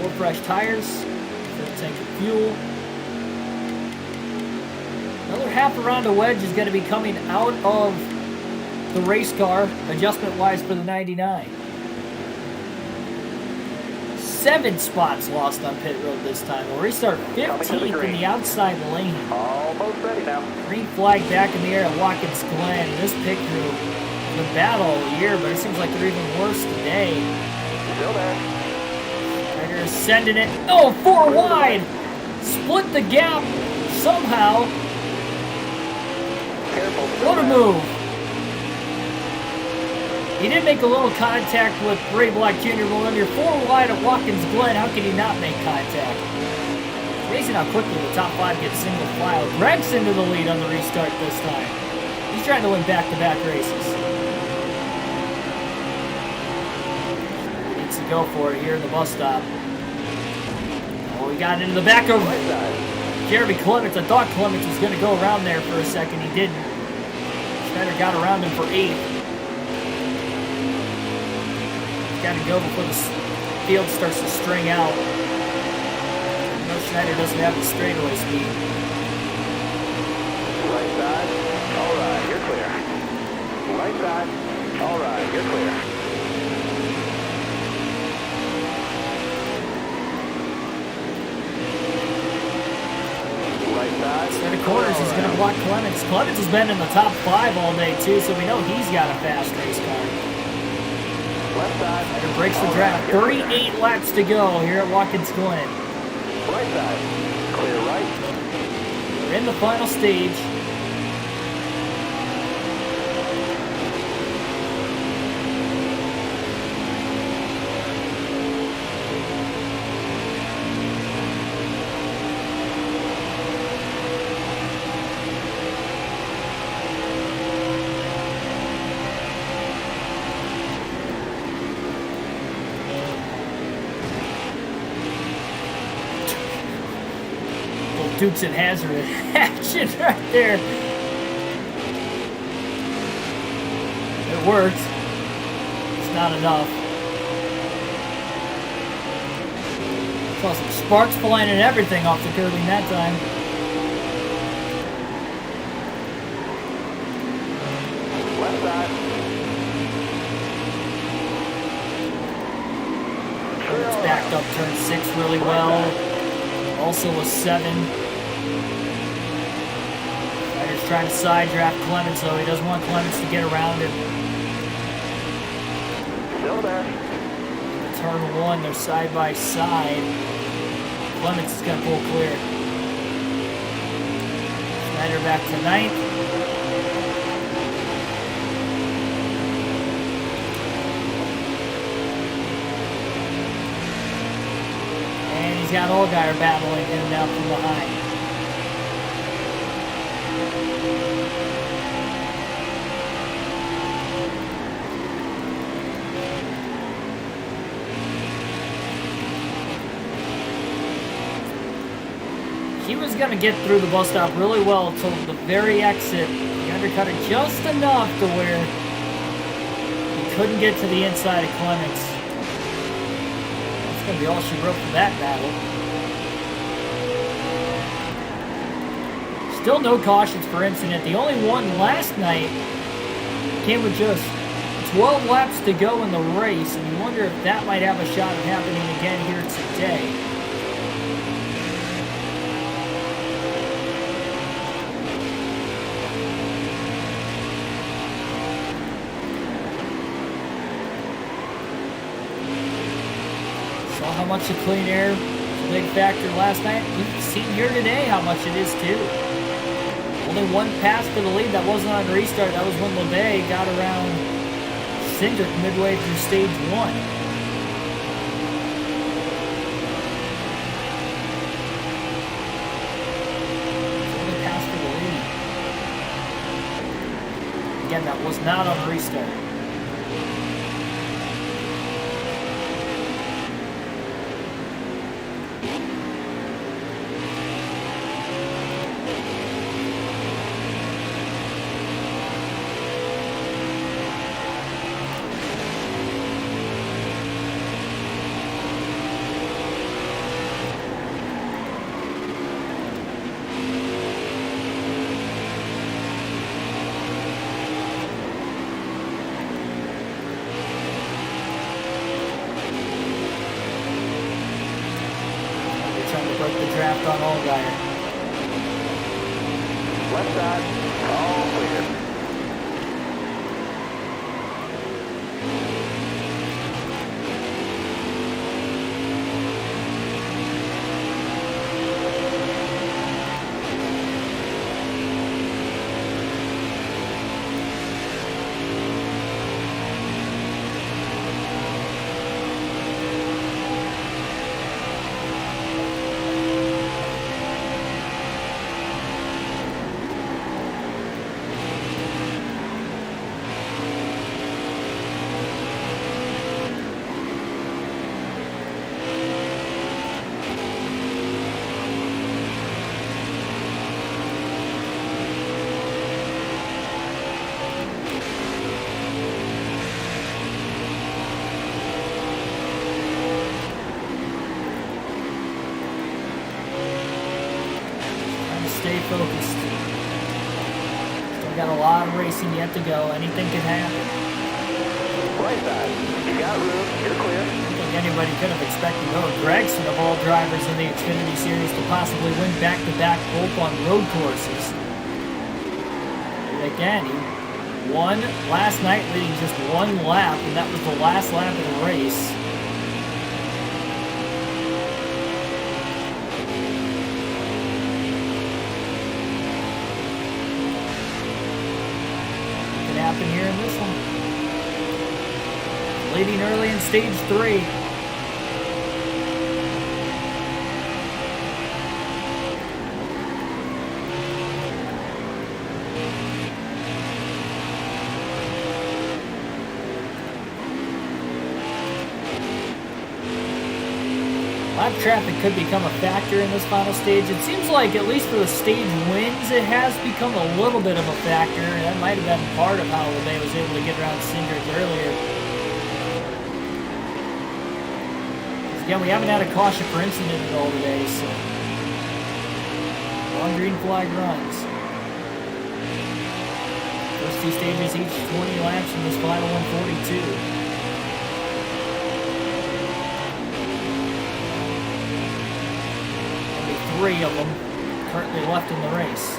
4 fresh tires, full tank of fuel. Another half a round of wedge is going to be coming out of the race car, adjustment-wise for the 99. 7 spots lost on pit road this time. We'll restart 15th in the outside lane. Almost ready now. Green flag back in the air at Watkins Glen. This pit crew has been bad all year, but it seems like they're even worse today. Still there. Ryder is sending it. Oh, 4 wide! Split the gap somehow. Careful. What a move. He did make a little contact with Ray Black Jr., but when you're 4 wide at Watkins Glen, how can you not make contact? Amazing how quickly the top 5 get single file. Gregson into the lead on the restart this time. He's trying to win back-to-back races. Needs to go for it here in the bus stop. Oh, we got into the back of Jeremy Clements. I thought Clements was going to go around there for a second. He didn't. Schneider got around him for 8th. Got to go before the field starts to string out. No, Schneider doesn't have the straightaway speed. Right side. All right, you're clear. Right side. All right, you're clear. Right side. Set of corners, he's going to block Clements. Clements has been in the top 5 all day, too, so we know he's got a fast race car. Left side. Schneider breaks the draft. 38 laps to go here at Watkins Glen. Right side. Clear right. We're in the final stage. Dukes and Hazzard action right there. It worked. It's not enough. Saw some sparks flying and everything off the curbing that time. Left side. It's backed up turn 6 really well. Also a 7. Ryder's trying to side draft Clements, though. He doesn't want Clements to get around him. Still there. Turn 1, they're side by side. Clements is going to pull clear. Schneider back to 9th. And he's got Allgaier battling him down from behind. He was going to get through the bus stop really well until the very exit. He undercut it just enough to where he couldn't get to the inside of Clements. That's going to be all she wrote for that battle. Still no cautions for incident. The only one last night came with just 12 laps to go in the race, and you wonder if that might have a shot of happening again here today. Saw how much the clean air was a big factor last night. We've seen here today how much it is too. Only one pass for the lead. That wasn't on restart. That was when LeVay got around Cindric midway through stage 1. Only pass for the lead. Again, that was not on restart. Broke the draft on Allgaier. Left side. All clear. stay focused. Still got a lot of racing yet to go. Anything can happen. Right side. You got room. You're clear. I don't think anybody could have expected Noah Gregson, of all drivers in the Xfinity Series, to possibly win back-to-back both on road courses. And again, he won last night, leading just one lap, and that was the last lap of the race. What can happen here in this one? Leading early in stage 3. Lap traffic could become a factor in this final stage. It seems like, at least for the stage wins, it has become a little bit of a factor. That might have been part of how LeMay was able to get around Cindric earlier. Again, we haven't had a caution for incident at all today, so long green flag runs. First two stages, each 20 laps in this final 142. Three of them currently left in the race.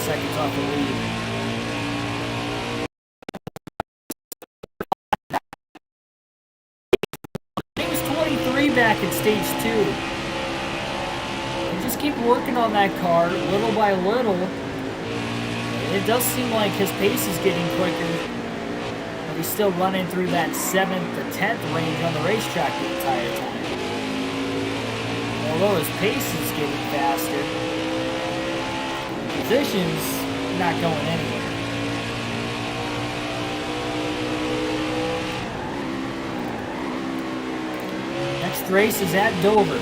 Seconds off the lead. He was 23 back in stage 2. And just keep working on that car little by little. It does seem like his pace is getting quicker. But he's still running through that 7th to 10th range on the racetrack the entire time. Although his pace is getting faster, position's not going anywhere. Next race is at Dover.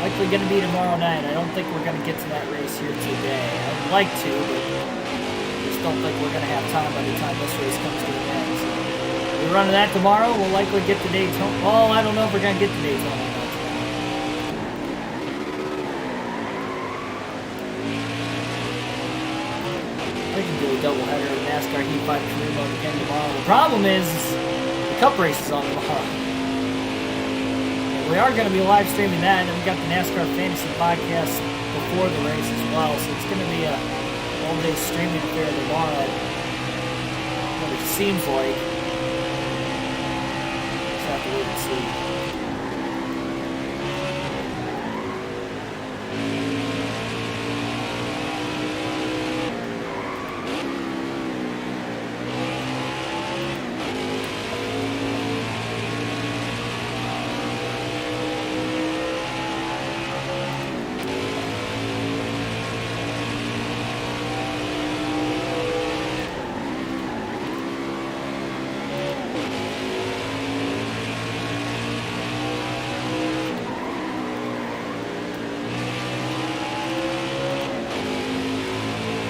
Likely going to be tomorrow night. I don't think we're going to get to that race here today. I would like to, but I just don't think we're going to have time by the time this race comes to an end. So we're running that tomorrow. We'll likely get to Daytona. Well, I don't know if we're going to get to Daytona. We can do a doubleheader of NASCAR Heat 5 career mode again tomorrow. The problem is the Cup race is on tomorrow. And we are going to be live streaming that, and then we got the NASCAR Fantasy Podcast before the race as well. So it's going to be a all-day streaming affair tomorrow. What it seems like. Just have to wait and see.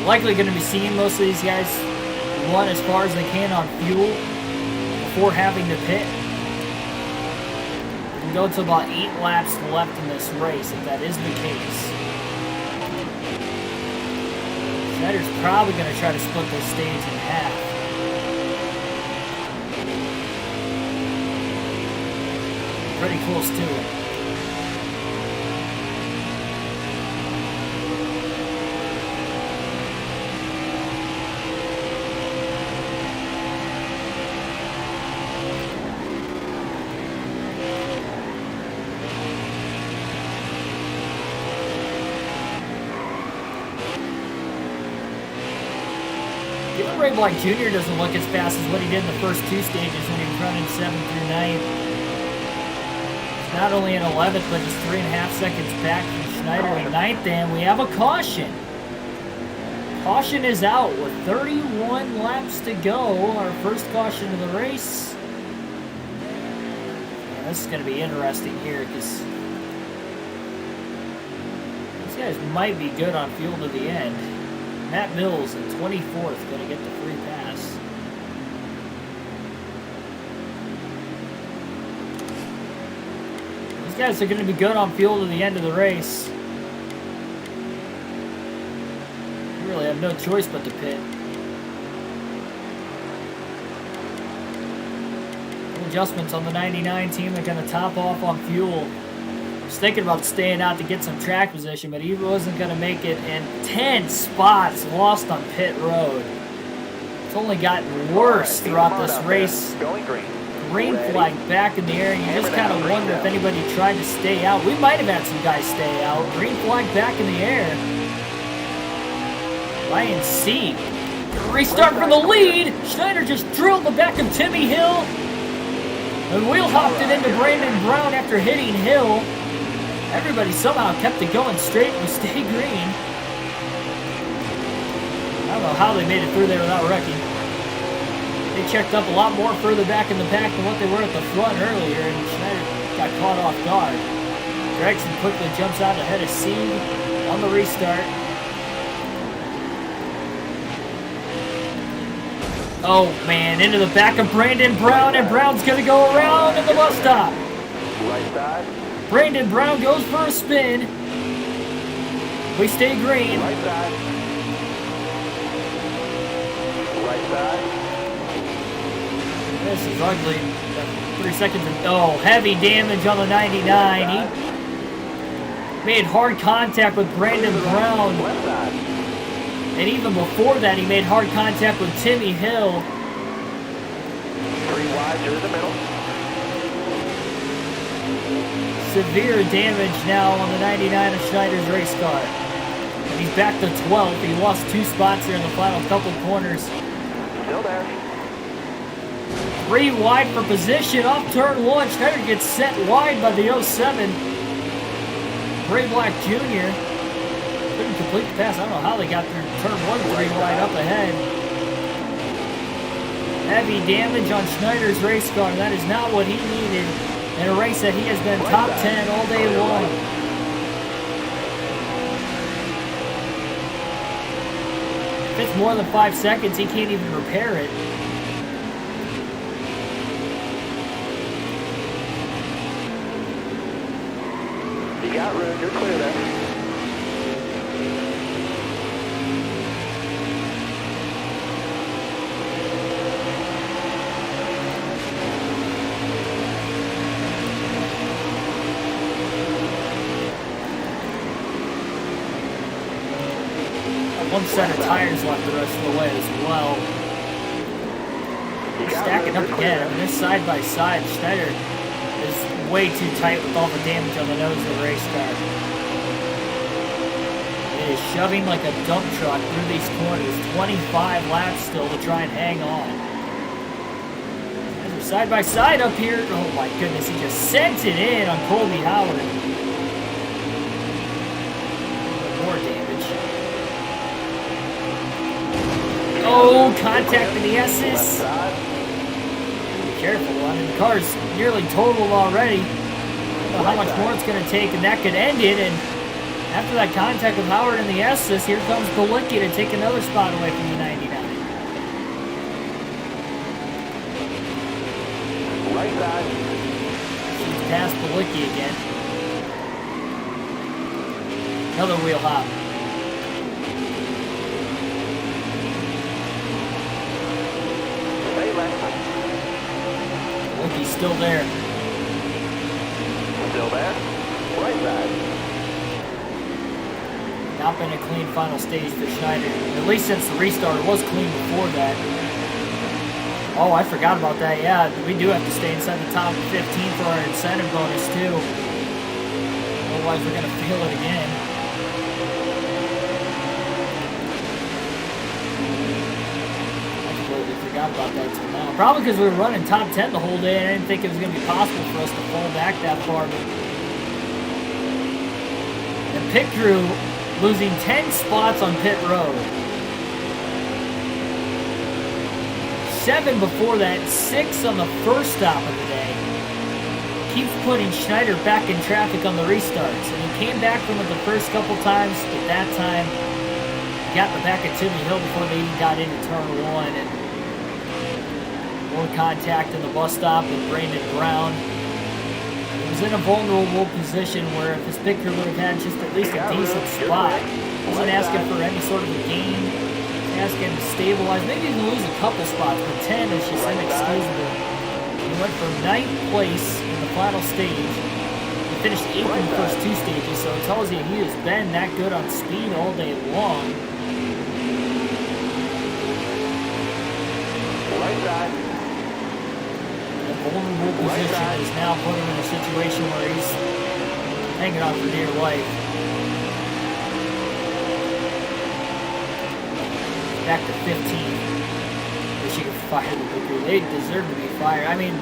Likely going to be seeing most of these guys run as far as they can on fuel before having to pit. We can go to about 8 laps left in this race if that is the case. Schneider's probably going to try to split this stage in half. Pretty close to it. Ray Black Jr. doesn't look as fast as what he did in the first 2 stages when he was running 7th through 9th. It's not only in 11th, but just 3.5 seconds back from Schneider in 9th, and we have a caution. Caution is out with 31 laps to go. Our first caution of the race. Yeah, this is going to be interesting here because these guys might be good on fuel to the end. Matt Mills in 24th, going to get the free pass. These guys are going to be good on fuel to the end of the race. You really have no choice but to pit. Adjustments on the 99 team. They're going to top off on fuel. I was thinking about staying out to get some track position, but he wasn't going to make it, and 10 spots lost on pit road. It's only gotten worse throughout this race. Green flag back in the air, and you just kind of wonder if anybody tried to stay out. We might have had some guys stay out. Green flag back in the air. Ryan C. Restart for the lead. Schneider just drilled the back of Timmy Hill. And wheel hopped it into Brandon Brown after hitting Hill. Everybody somehow kept it going straight and stay green. I don't know how they made it through there without wrecking. They checked up a lot more further back in the pack than what they were at the front earlier, and Schneider got caught off guard. Gregson quickly jumps out ahead of Sieg on the restart. Oh man, into the back of Brandon Brown, and Brown's gonna go around in the bus stop. Right side. Brandon Brown goes for a spin. We stay green. Right side. Right side. This is ugly. 3 seconds. Oh, heavy damage on the 99. He made hard contact with Brandon Brown. Left side. And even before that, he made hard contact with Timmy Hill. 3 wide, you're in the middle. Severe damage now on the 99 of Schneider's race car. And he's back to 12th. He lost 2 spots here in the final couple corners. Still there. 3 wide for position off turn 1. Schneider gets set wide by the 07. Bray Black Jr. couldn't complete the pass. I don't know how they got through turn 1 3 wide up ahead. Heavy damage on Schneider's race car. That is not what he needed in a race that he has been top 10 all day long. If it's more than 5 seconds, he can't even repair it. You got room, you're clear there. One set of tires left the rest of the way as well. They're stacking up again. I mean, they're side by side. Schneider is way too tight with all the damage on the nose of the race car. It is shoving like a dump truck through these corners. 25 laps still to try and hang on. They're side by side up here. Oh my goodness, he just sent it in on Colby Howard. More damage. Oh, contact in the S's. Be careful. I mean, the car's nearly totaled already. I don't know how much more it's going to take, and that could end it. And after that contact with Howard in the S's, here comes Balicki to take another spot away from the 99. Right side. She's past Balicki again. Another wheel hop. He's still there. Still there. Right side. Not been a clean final stage for Schneider. At least since the restart, it was clean before that. Oh, I forgot about that. Yeah, we do have to stay inside the top 15 for our incentive bonus too. Otherwise, we're gonna feel it again. Forgot about that till now. Probably because we were running top 10 the whole day. I didn't think it was going to be possible for us to fall back that far. The pit crew losing 10 spots on pit road. 7 before that, 6 on the first stop of the day. keeps putting Schneider back in traffic on the restarts. And he came back from it the first couple times, but that time he got in the back of Timmy Hill before they even got into turn 1. And more contact in the bus stop with Brandon Brown. He was in a vulnerable position where if his picker would have had just at least a decent spot, he wasn't asking for any sort of a gain. He's asking to stabilize. Maybe even lose a couple spots, but 10 is just inexcusable. He went from 9th place in the final stage. He finished 8th in the first 2 stages, so it tells you he has been that good on speed all day long. Right side. The vulnerable position is now put him in a situation where he's hanging on for dear life. Back to 15th. Michigan fired the Booker. They deserve to be fired. I mean,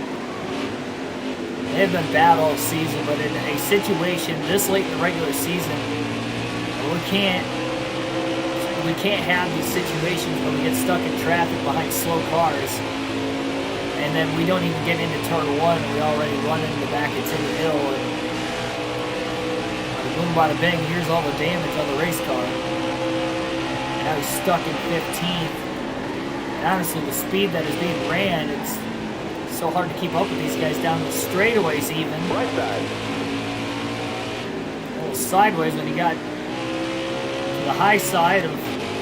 they've been bad all season, but in a situation this late in the regular season, we can't have these situations where we get stuck in traffic behind slow cars, and then we don't even get into turn 1, and we already run into the back of Timmy Hill, and boom, bada bang, here's all the damage on the race car. And now he's stuck in 15th. And honestly, the speed that is being ran, it's so hard to keep up with these guys down the straightaways even. Right side. A little sideways when he got to the high side of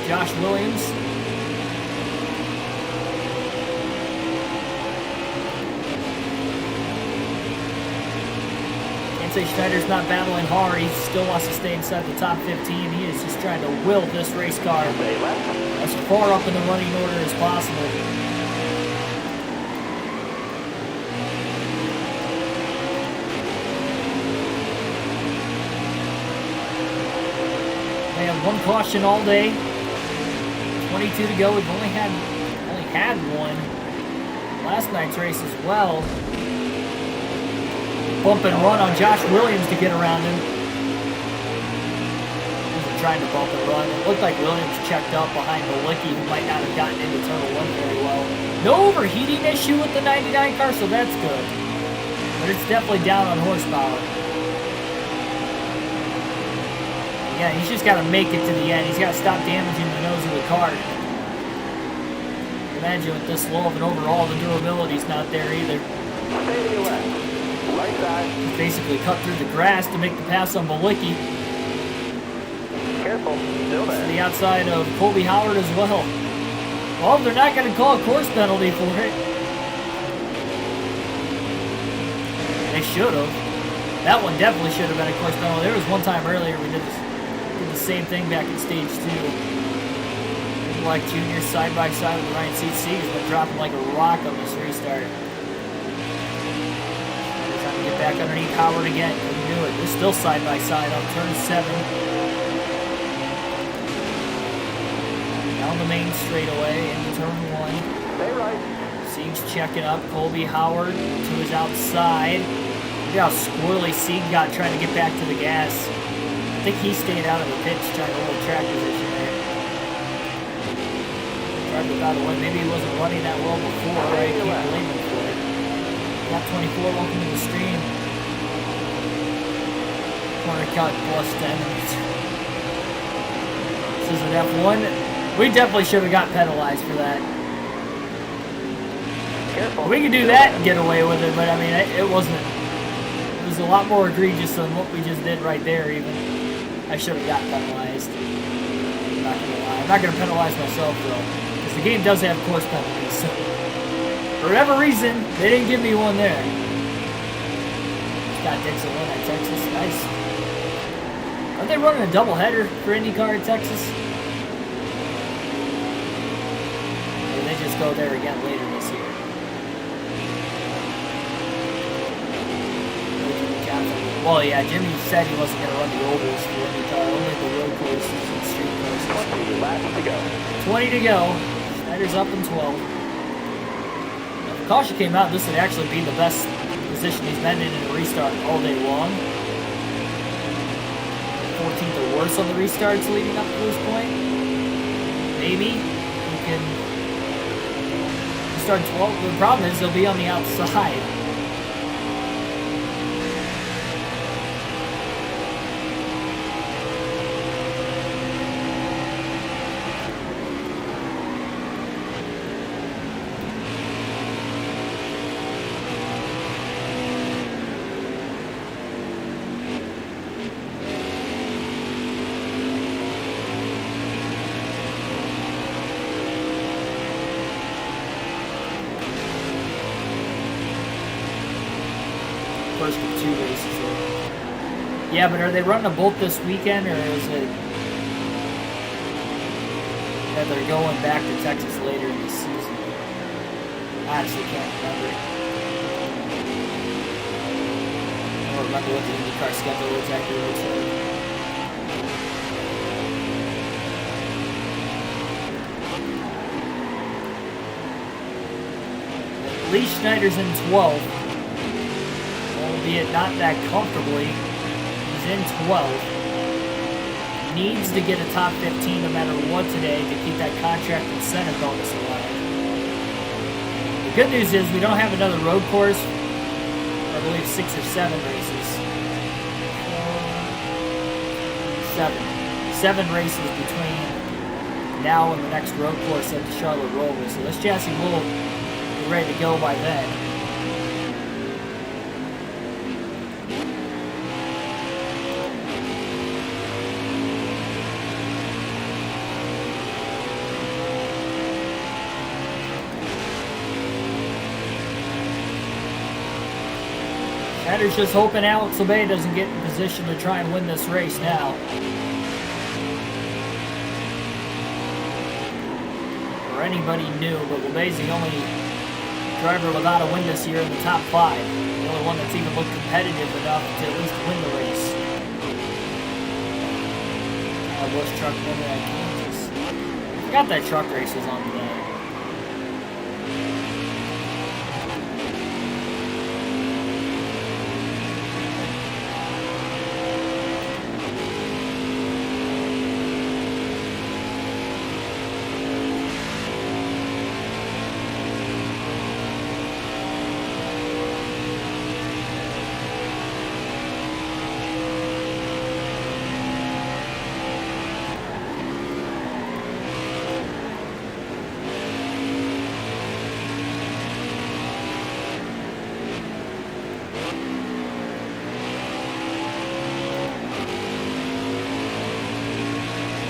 Josh Williams. Can't say Schneider's not battling hard. He still wants to stay inside the top 15. He is just trying to will this race car as far up in the running order as possible. They have one caution all day. 22 to go. We've only had one last night's race as well. Bump and run on Josh Williams to get around him. He was trying to bump and run. It looked like Williams checked up behind Malicki, who might not have gotten into turn 1 very well. No overheating issue with the 99 car, so that's good. But it's definitely down on horsepower. Yeah, he's just got to make it to the end. He's got to stop damaging the nose of the car. Imagine with this low of an overall, the durability's not there either. Stay to your left. Right side. He's basically cut through the grass to make the pass on Malicki. Careful. Still To there. the outside of Colby Howard as well. Well, they're not going to call a course penalty for it. They should have. That one definitely should have been a course penalty. There was one time earlier we did the same thing back in stage 2. Like Junior side by side with Ryan CC has been dropping like a rock on this restart. They're trying to get back underneath Howard again. Couldn't do it. They're still side by side on turn 7. Down the main straightaway into turn 1. Stay right. Sieg's checking up Colby Howard to his outside. Look how squirrely Sieg got trying to get back to the gas. I think he stayed out of the pits trying to hold track position there. Tried without a win. Maybe he wasn't running that well before. I can't blame him for it. Got 24, welcome to the stream. Corner cut plus 10. This is an F1. We definitely should have got penalized for that. Careful. We could do that and get away with it, but I mean, it wasn't. It was a lot more egregious than what we just did right there, even. I should have got penalized. I'm not gonna lie. I'm not gonna penalize myself, though, because the game does have course penalties, so for whatever reason, they didn't give me one there. Scott Dixon won at Texas. Nice. Aren't they running a doubleheader for IndyCar at Texas? Or they just go there again later this year? Well, yeah, Jimmy said he wasn't going to run the ovals for IndyCar, only the road courses and street courses. 20 laps to go. 20 to go. Schneider's up in 12. If the caution came out, this would actually be the best position he's been in a restart all day long. 14th or worse on the restarts leading up to this point. Maybe he can start 12. The problem is he'll be on the outside. Yeah, but are they running a bolt this weekend, or is it that they're going back to Texas later in the season? I honestly can't remember. I don't remember what the IndyCar schedule exactly looks like. Lee Schneider's in 12th, albeit not that comfortably. He's in 12th. Needs to get a top 15 no matter what today to keep that contract incentive bonus alive. The good news is we don't have another road course for, I believe, 6 or 7 races. 7 races between now and the next road course at the Charlotte Rover. So this chassis will be ready to go by then. Schneider's just hoping Alex LeBay doesn't get in position to try and win this race now. Or anybody new, but LeBay's the only driver without a win this year in the top 5. The only one that's even looked competitive enough to at least win the race. Bush truck winner at Kansas. I forgot that truck race was on today.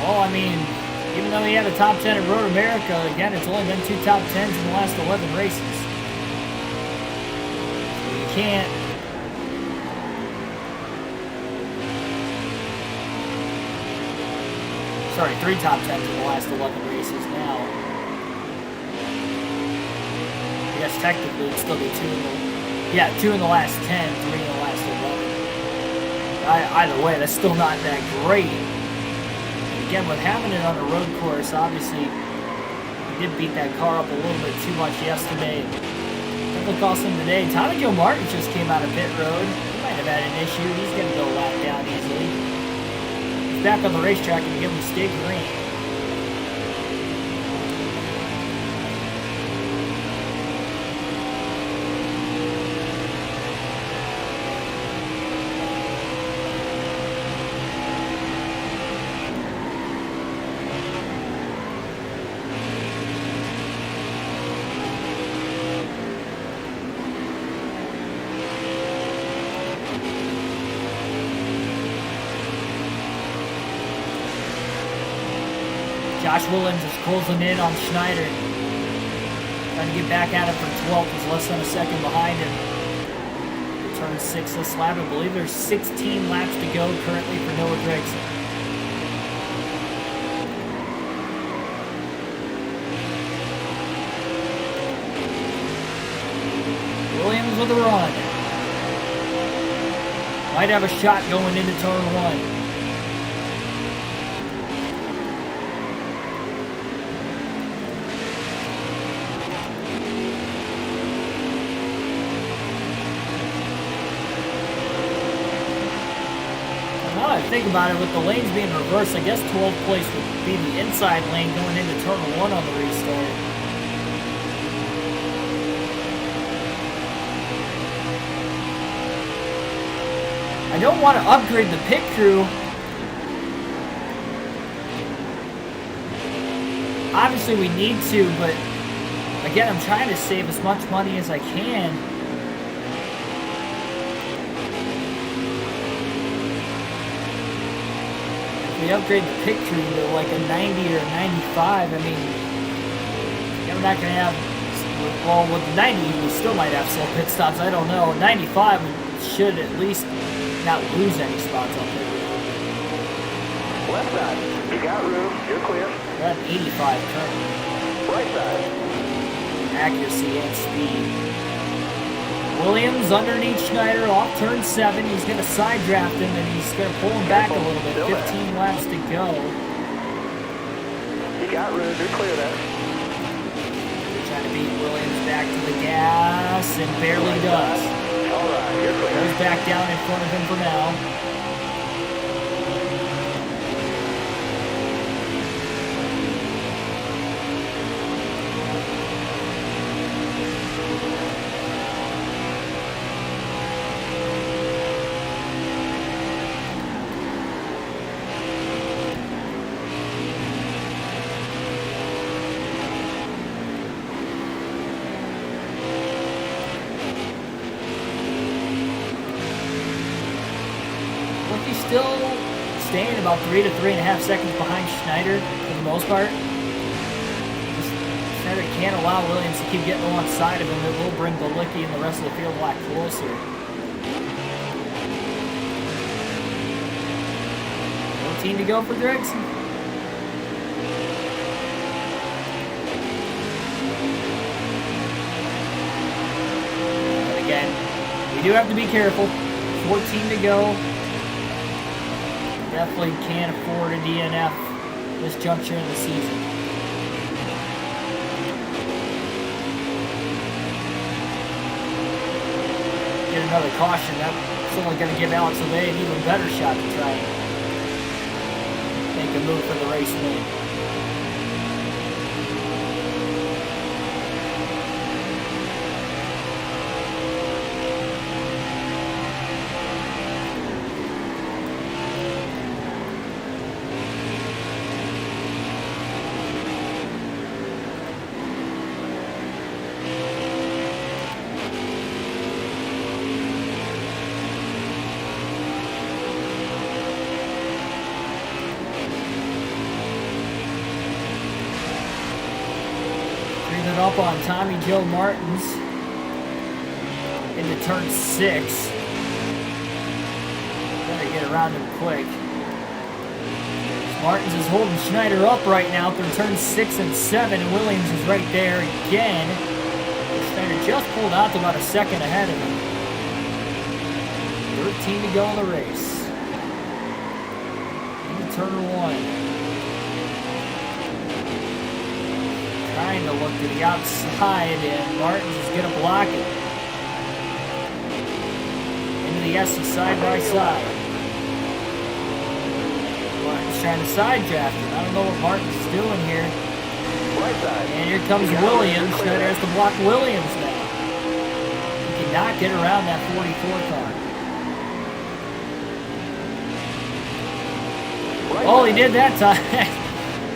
Well, I mean, even though he had a top 10 at Road America, again, it's only been 2 top 10s in the last 11 races. So you can't... Sorry, 3 top 10s in the last 11 races now. I guess technically it'd still be 2 in the... Yeah, 2 in the last 10, 3 in the last 11. Either way, that's still not that great. Again, with having it on a road course, obviously, he did beat that car up a little bit too much yesterday. That looked awesome today. Tommy Gilmartin just came out of pit road. He might have had an issue. He's going to go lap down easily. He's back on the racetrack and give him stay green. Josh Williams is closing in on Schneider. Trying to get back at him from 12th. He's less than a second behind him. Turn 6 this lap. I believe there's 16 laps to go currently for Noah Gragson. Williams with a run. Might have a shot going into turn 1. Think about it, with the lanes being reversed, I guess 12th place would be the inside lane going into turn 1 on the restart. I don't want to upgrade the pit crew. Obviously we need to, but again, I'm trying to save as much money as I can. We upgrade the pit crew to like a 90 or 95. I mean, we're not going to have, well, with the 90, we still might have slow pit stops. I don't know. 95 should at least not lose any spots on pit road. Left side. You got room. You're clear. We're at 85 currently. Right side. Accuracy and speed. Williams underneath Schneider off turn 7. He's going to side draft him and he's going to pull him back a little bit. 15 laps to go. You got room. You're clear there. Trying to beat Williams back to the gas and barely does. All right, you're clear. Goes back down in front of him for now. He's still staying about 3 to 3.5 seconds behind Schneider for the most part. Schneider can't allow Williams to keep getting alongside of him. It will bring Balicki and the rest of the field a lot closer. 14 to go for Gregson. And again, we do have to be careful. 14 to go. Definitely can't afford a DNF this juncture in the season. Get another caution. That's only going to give Alex Obey an even better shot to try and make a move for the race win. Up on Tommy Joe Martins into turn 6. Better get around him quick. Martins is holding Schneider up right now through turn 6 and 7, and Williams is right there again. Schneider just pulled out to about a second ahead of him. 13 to go in the race. Into turn 1. Trying to look to the outside, and Martins is going to block it. Into the S side by side. Martins trying to side draft it. I don't know what Martins is doing here. Right side. And here comes Williams. Schneider has to block Williams now. He cannot get around that 44 car. Right Oh, side. he did that time.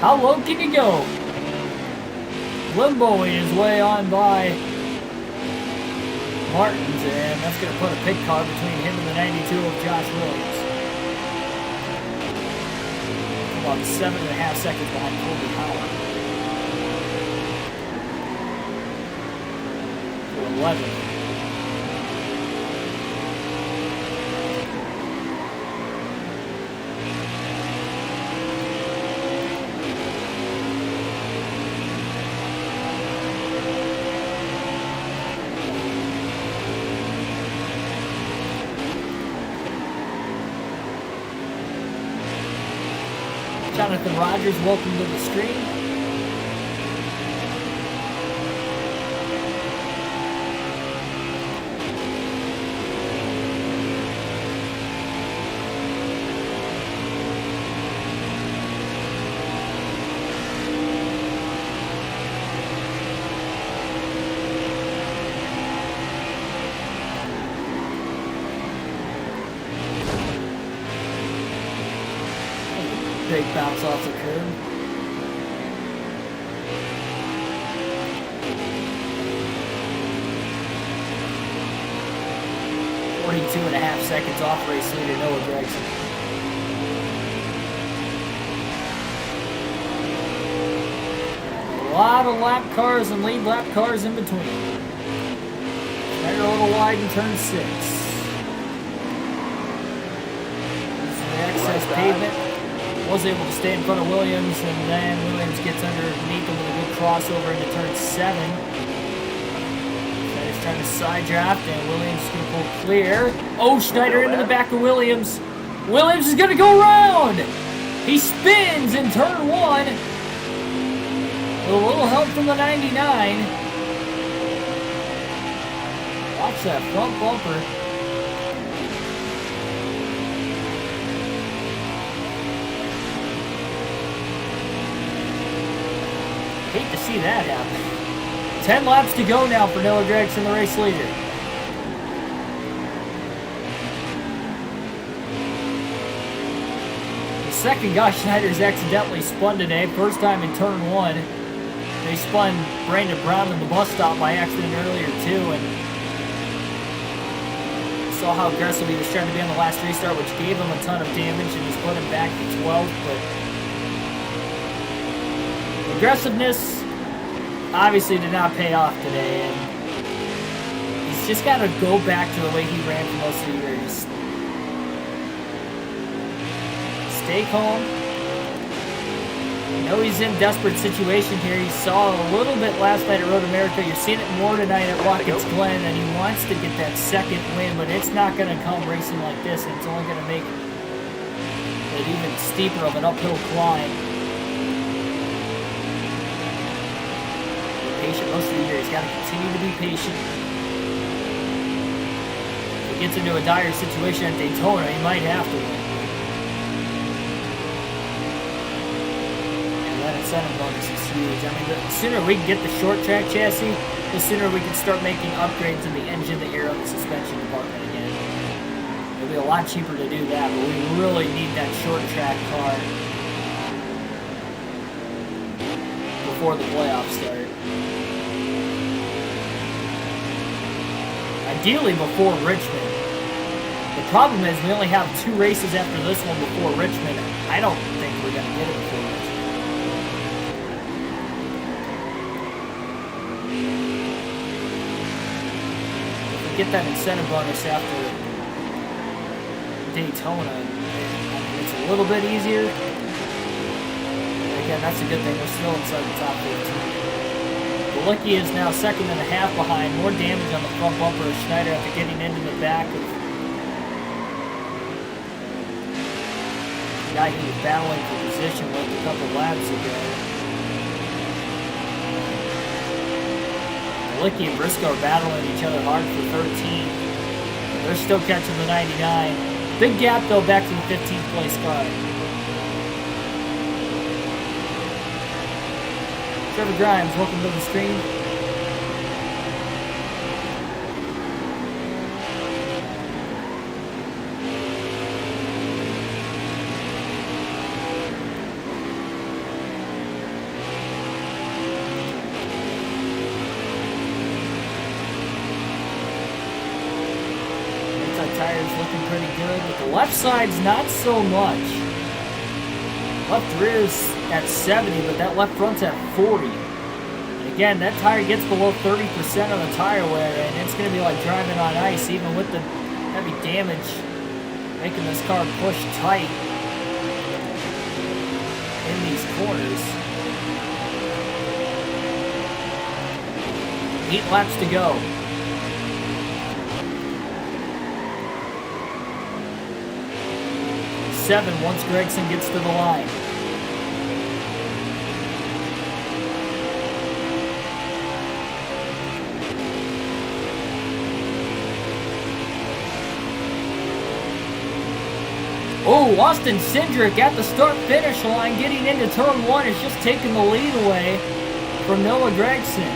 How low can you go? Limboing his way on by Martins, and that's going to put a pit car between him and the 92 of Josh Williams. About 7.5 seconds behind Colby Howard. To 11. Jonathan Rogers, welcome to the stream. Big bounce off the curb. Two and a half seconds off race leader Noah Gregson. A lot of lap cars and lead lap cars in between. They're a little wide in turn 6. excess pavement. Was able to stay in front of Williams, and then Williams gets underneath him with a good crossover into turn 7. Schneider's trying to side draft, and Williams is going to pull clear. Oh, Schneider into the back of Williams. Williams is going to go around. He spins in turn 1. With a little help from the 99. Watch that front bumper. Hate to see that happen. 10 laps to go now for Noah Gregson, the race leader. The second guy Schneider's accidentally spun today, first time in turn 1. They spun Brandon Brown in the bus stop by accident earlier too, and saw how aggressive he was trying to be on the last restart, which gave him a ton of damage and just put him back to 12th, but aggressiveness obviously did not pay off today, and he's just got to go back to the way he ran for most of the year. Just stay calm. I know he's in a desperate situation here. He saw a little bit last night at Road America. You're seeing it more tonight at Watkins Glen, and he wants to get that second win, but it's not going to come racing like this, and it's only going to make it even steeper of an uphill climb. Patient most of the year. He's got to continue to be patient. If he gets into a dire situation at Daytona, he might have to win. And that incentive bonus is huge. I mean, the sooner we can get the short track chassis, the sooner we can start making upgrades in the engine, the aero, and the suspension department again. It'll be a lot cheaper to do that, but we really need that short track car before the playoffs start. Ideally before Richmond. The problem is we only have 2 races after this one before Richmond. I don't think we're going to get it before Richmond. If we get that incentive bonus after Daytona, it's a little bit easier. Again, that's a good thing. We're still inside the top 15. Licky is now 2.5 seconds behind. More damage on the front bumper of Schneider after getting into the back of the guy he was battling for position with a couple laps ago. Licky and Briscoe are battling each other hard for 13. They're still catching the 99. Big gap though back to the 15th place car. Trevor Grimes, welcome to the stream. Tires looking pretty good, but the left side's not so much. Left rear's at 70, but that left front's at 40. And again, that tire gets below 30% on the tire wear, and it's going to be like driving on ice, even with the heavy damage, making this car push tight in these corners. 8 laps to go. 7 once Gregson gets to the line. Oh, Austin Cindric at the start-finish line, getting into turn 1, is just taking the lead away from Noah Gregson.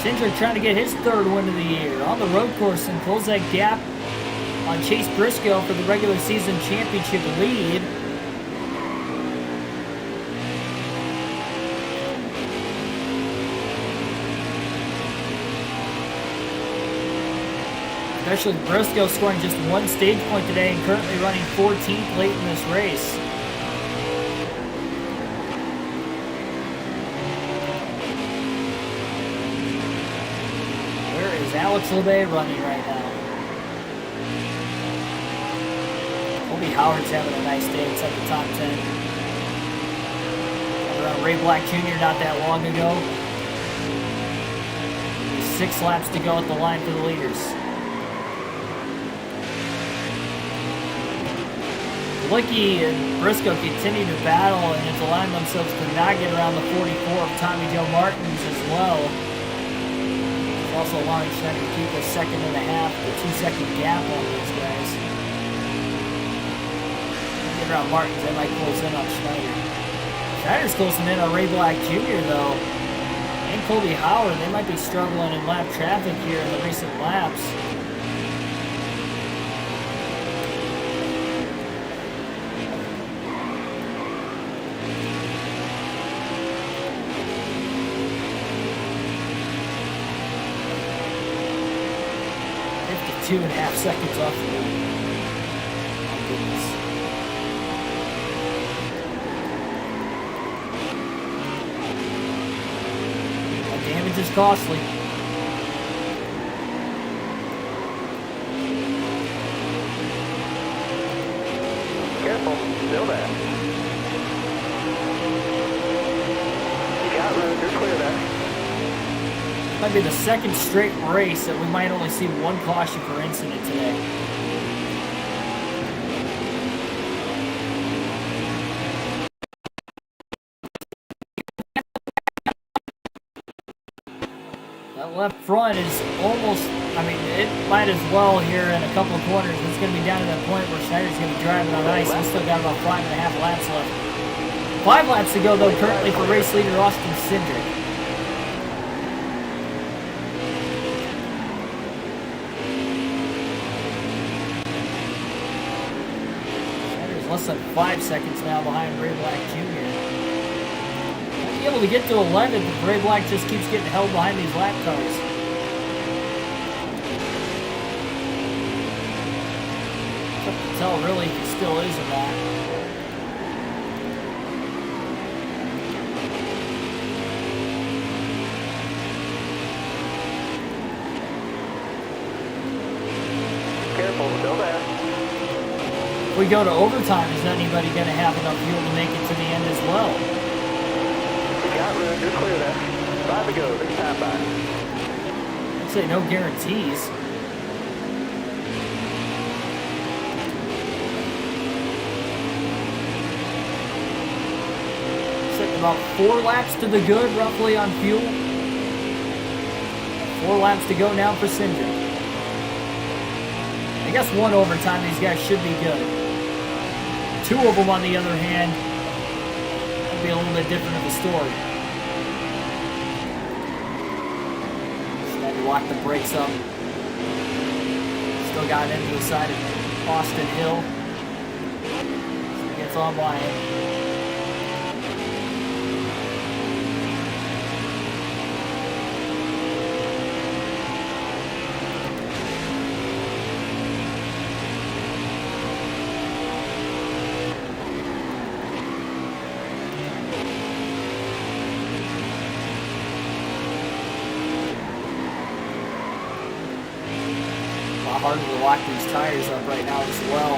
Cindric trying to get his 3rd win of the year on the road course and close that gap on Chase Briscoe for the regular season championship lead. Especially Briscoe scoring just 1 stage point today and currently running 14th late in this race. Where is Alex LeBay running right now? Colby Howard's having a nice day inside the top 10. Around Ray Black Jr. not that long ago. 6 laps to go at the line for the leaders. Licky and Briscoe continue to battle and to align themselves to not get around the 44 of Tommy Joe Martins as well. He's also allowing Schneider to keep a 1.5 to 2-second gap on these guys. Get around Martins, they might close in on Schneider. Schneider's closing in on Ray Black Jr. though. And Colby Howard, they might be struggling in lap traffic here in the recent laps. Two and a half seconds off the lead. My goodness. That damage is costly. Careful, still there. You got room, you're clear there. Might be the second straight race that we might only see one caution per incident today. That left front is almost, I mean, it might as well here in a couple of corners. It's going to be down to that point where Schneider's going to be driving on ice. We've still got about 5.5 laps left. 5 laps to go, though, currently for race leader Austin Cindric. Less than 5 seconds now behind Ray Black Jr. Might be able to get to 11, but Ray Black just keeps getting held behind these lap cars. Tough to tell really if he still is or not. Careful, still there. If we go to overtime, is anybody going to have enough fuel to make it to the end as well? You got room, you're clear there. 5 to go, big time by. I'd say no guarantees. Sitting about 4 laps to the good, roughly, on fuel. 4 laps to go now for Cindric. I guess 1 overtime, these guys should be good. 2 of them, on the other hand, would be a little bit different of a story. Just had to lock the brakes up. Still got into the side of Austin Hill. So he gets on by him. Harder to lock these tires up right now as well.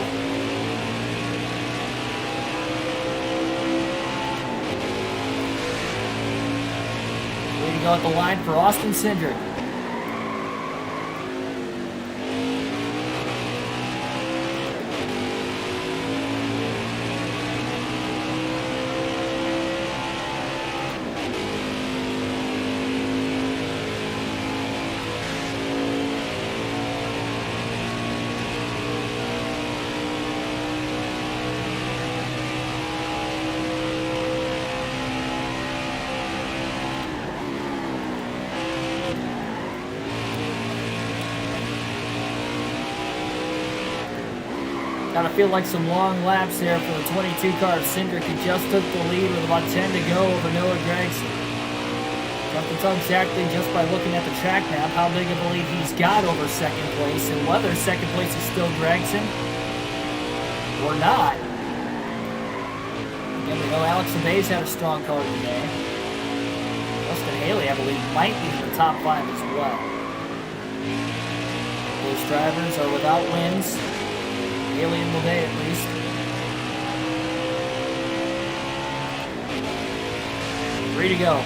Way to go at the line for Austin Cindric. Gotta feel like some long laps here for the 22 car of Cindric. He just took the lead with about 10 to go over Noah Gragson. Tough to tell exactly just by looking at the track map how big of a lead he's got over second place and whether second place is still Gragson or not. Again, we know Alex Abay's had a strong car today. Justin Haley, I believe, might be in the top 5 as well. Those drivers are without wins. Haley and Mulday at least. 3 to go.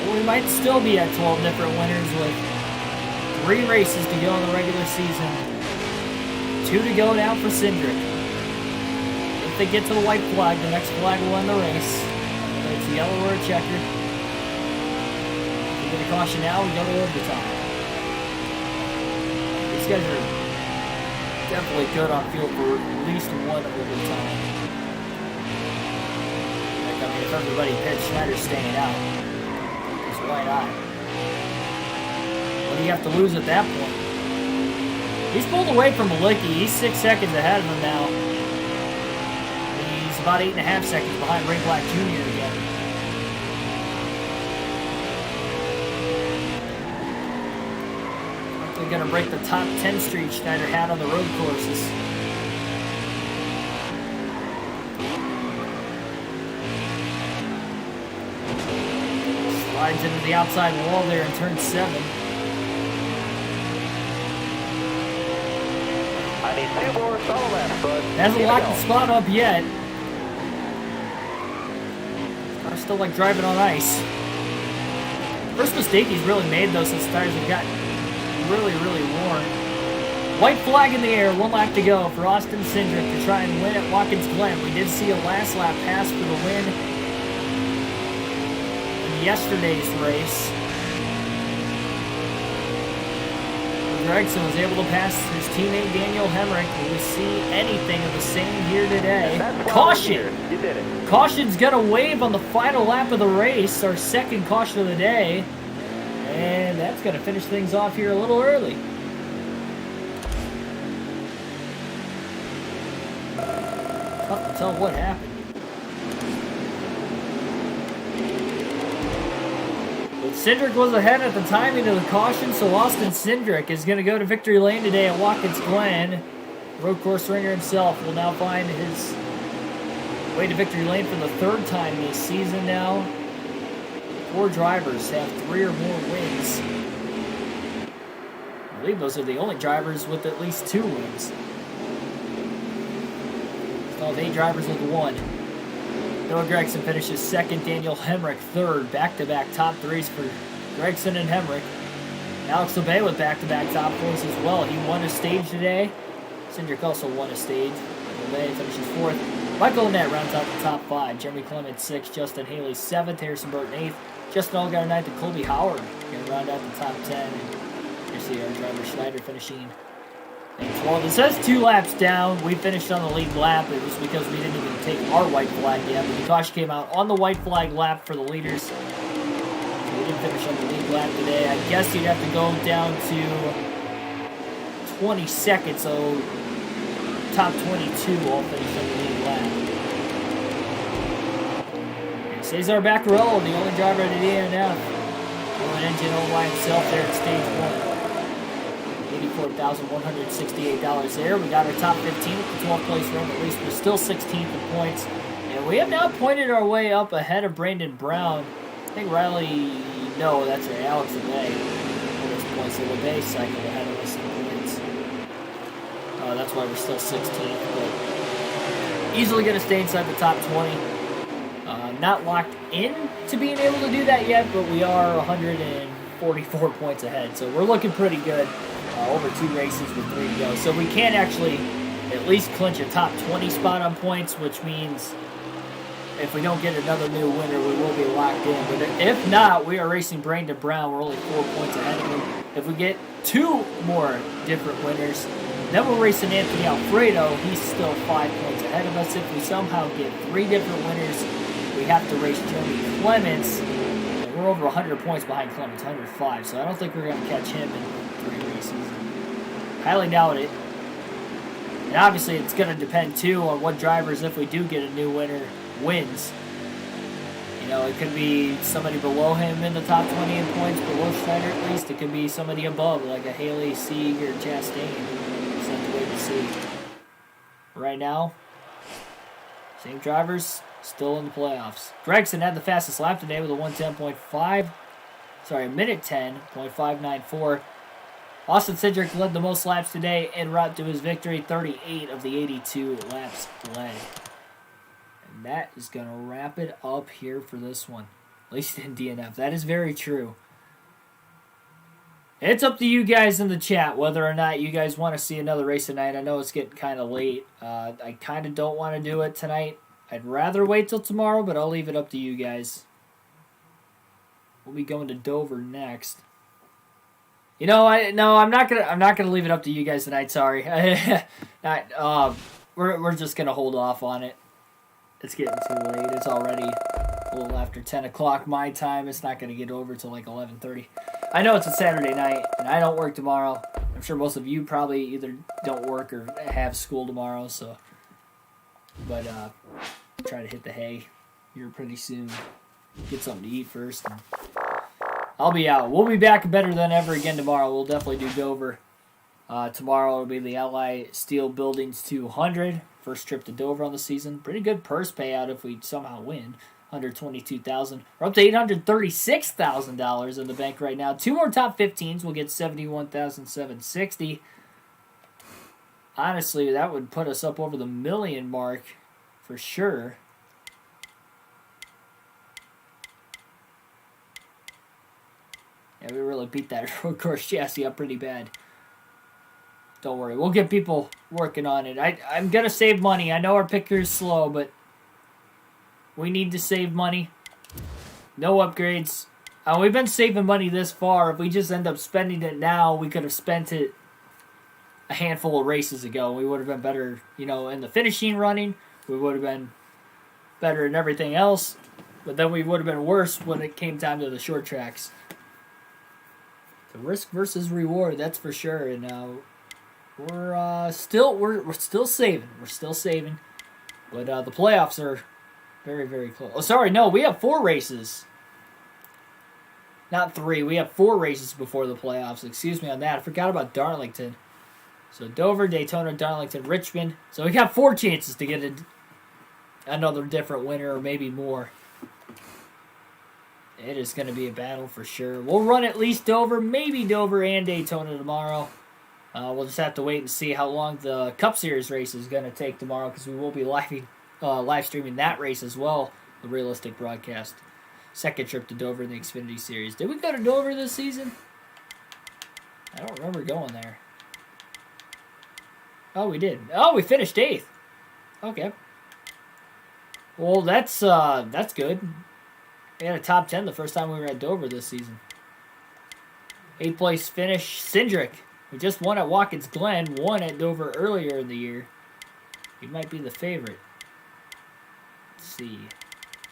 Well, we might still be at 12 different winners with 3 races to go in the regular season. 2 to go now for Cindric. If they get to the white flag, the next flag will end the race. Whether it's a yellow or a checker. If we get a caution now, we go to overtime. These guys are definitely good on field for at least 1 overtime. Like, I mean, if everybody pitched, Schneider's staying out. Because why not? What do you have to lose at that point? He's pulled away from Malicki. He's 6 seconds ahead of him now. He's about 8.5 seconds behind Ray Black Jr. again. They're going to break the top 10 streak Schneider had on the road courses. Slides into the outside wall there in turn 7. I need 2 more solo laps, bud. Hasn't locked the spot up yet. Car's still like driving on ice. First mistake he's really made though since tires have gotten really worn. White flag in the air, 1 lap to go for Austin Cindric to try and win at Watkins Glen. We did see a last lap pass for the win in yesterday's race. Gregson was able to pass his teammate Daniel Hemrick. Will we see anything of the same here today? Caution! You did it. Caution's gonna wave on the final lap of the race, our second caution of the day. And that's gonna finish things off here a little early. Tough to tell what happened. But Cindric was ahead at the timing of the caution, so Austin Cindric is going to go to victory lane today at Watkins Glen. Road course ringer himself will now find his way to victory lane for the 3rd time this season now. 4 drivers have 3 or more wins. I believe those are the only drivers with at least 2 wins. Still have 8 drivers with 1. Noah Gragson finishes 2nd, Daniel Hemrick 3rd. Back-to-back top 3s for Gragson and Hemrick. Alex LeBay with back-to-back top 4s as well. He won a stage today. Cindric also won a stage. LeBay finishes 4th. Michael Annette rounds out the top 5. Jeremy Clement 6th. Justin Haley 7th. Harrison Burton 8th. Justin Allgaier 9th. And Colby Howard going to round out the top 10. And you see our driver Schneider finishing in 12th. It says 2 laps down. We finished on the lead lap. It was because we didn't even take our white flag yet. But the caution came out on the white flag lap for the leaders. So we didn't finish on the lead lap today. I guess you'd have to go down to 22nd. So top 22 all finished on the lead lap. And Cesar Baccarello, the only driver at the DNF. Going engine all by himself there at stage 1. $84,168 there. We got our top 15 at the 12th place run. At least we're still 16th in points. And we have now pointed our way up ahead of Brandon Brown. I think Riley, no, that's right, Alex LeBay. At this point, so LeBay cycled ahead of us in points. That's why we're still 16th. But easily going to stay inside the top 20. Not locked in to being able to do that yet, but we are 144 points ahead. So we're looking pretty good. Over 2 races with 3 to go. So we can actually at least clinch a top 20 spot on points, which means if we don't get another new winner, we will be locked in. But if not, we are racing Brandon Brown. We're only 4 points ahead of him. If we get 2 more different winners, then we're racing Anthony Alfredo. He's still 5 points ahead of us. If we somehow get 3 different winners, we have to race Jeremy Clements. And we're over 100 points behind Clements, 105. So I don't think we're going to catch him in 3 races. Highly doubt it. And obviously it's going to depend too on what drivers, if we do get a new winner, wins. You know, it could be somebody below him in the top 20 in points, below Schneider at least. It could be somebody above, like a Haley, Sieg, or Chastain. Just have to wait and see. Right now, same drivers, still in the playoffs. Gregson had the fastest lap today with a 1:10.5. Sorry, a minute 10.594. Austin Cindric led the most laps today en route to his victory, 38 of the 82 laps led. And that is going to wrap it up here for this one, at least in DNF. That is very true. It's up to you guys in the chat whether or not you guys want to see another race tonight. I know it's getting kind of late. I kind of don't want to do it tonight. I'd rather wait till tomorrow, but I'll leave it up to you guys. We'll be going to Dover next. You know, I'm not gonna leave it up to you guys tonight. Sorry, we're just gonna hold off on it. It's getting too late. It's already a little after 10 o'clock my time. It's not gonna get over till like 11:30. I know it's a Saturday night, and I don't work tomorrow. I'm sure most of you probably either don't work or have school tomorrow. So, but try to hit the hay here pretty soon. Get something to eat first. And I'll be out. We'll be back better than ever again tomorrow. We'll definitely do Dover. Tomorrow will be the Ally Steel Buildings 200. First trip to Dover on the season. Pretty good purse payout if we somehow win. $122,000. We're up to $836,000 in the bank right now. 2 more top 15s. We'll get $71,760. Honestly, that would put us up over the million mark for sure. Yeah, we really beat that road course chassis up pretty bad. Don't worry. We'll get people working on it. I'm going to save money. I know our picker is slow, but we need to save money. No upgrades. We've been saving money this far. If we just end up spending it now, we could have spent it a handful of races ago. We would have been better, in the finishing running. We would have been better in everything else. But then we would have been worse when it came time to the short tracks. The risk versus reward, that's for sure. And we're still saving. We're still saving. But the playoffs are very, very close. Oh, sorry, no, we have 4 races. Not 3. We have 4 races before the playoffs. Excuse me on that. I forgot about Darlington. So Dover, Daytona, Darlington, Richmond. So we got 4 chances to get another different winner or maybe more. It is going to be a battle for sure. We'll run at least Dover, maybe Dover and Daytona tomorrow. We'll just have to wait and see how long the Cup Series race is going to take tomorrow because we will be live streaming that race as well, the realistic broadcast. Second trip to Dover in the Xfinity Series. Did we go to Dover this season? I don't remember going there. Oh, we did. Oh, we finished 8th. Okay. Well, that's good. We had a top 10 the first time we were at Dover this season. 8th place finish, Cindric. We just won at Watkins Glen, won at Dover earlier in the year. He might be the favorite. Let's see.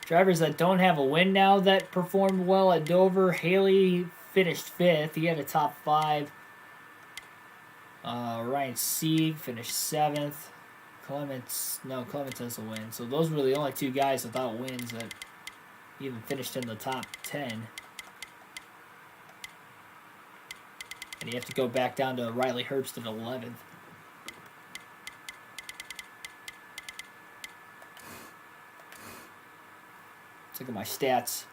Drivers that don't have a win now that performed well at Dover. Haley finished 5th. He had a top 5. Ryan Sieg finished 7th. Clements has a win. So those were the only 2 guys without wins that even finished in the top 10. And you have to go back down to Riley Herbst at 11th. Let's look at my stats.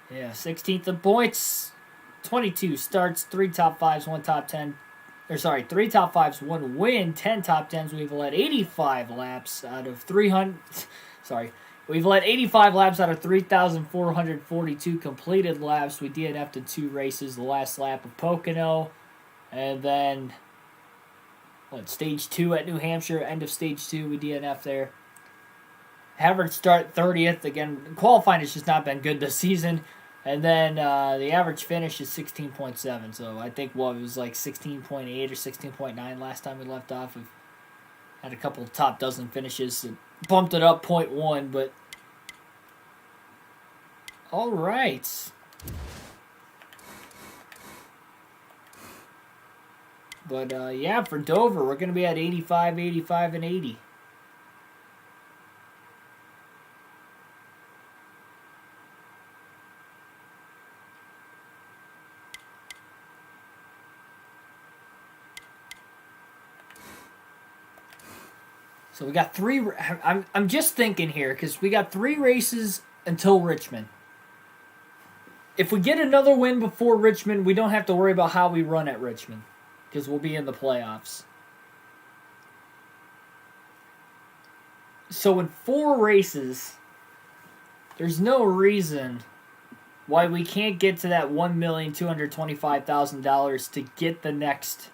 Yeah, 16th in points. 22 starts, 3 top 5s, 1 top 10. 3 top 5s, 1 win, 10 top 10s. We've led 85 laps out of 300. We've led 85 laps out of 3,442 completed laps. We DNF'd in 2 races. The last lap of Pocono, and then stage 2 at New Hampshire. End of stage 2, we DNF'd there. Average start 30th. Again, qualifying has just not been good this season. And then the average finish is 16.7. So I think it was like 16.8 or 16.9 last time we left off. We've had a couple of top dozen finishes that bumped it up 0.1, but all right. But yeah, for Dover, we're going to be at 85, 85, and 80. So we got 3. I'm just thinking here because we got 3 races until Richmond. if we get another win before Richmond, we don't have to worry about how we run at Richmond because we'll be in the playoffs. So in 4 races, there's no reason why we can't get to that $1,225,000 to get the next.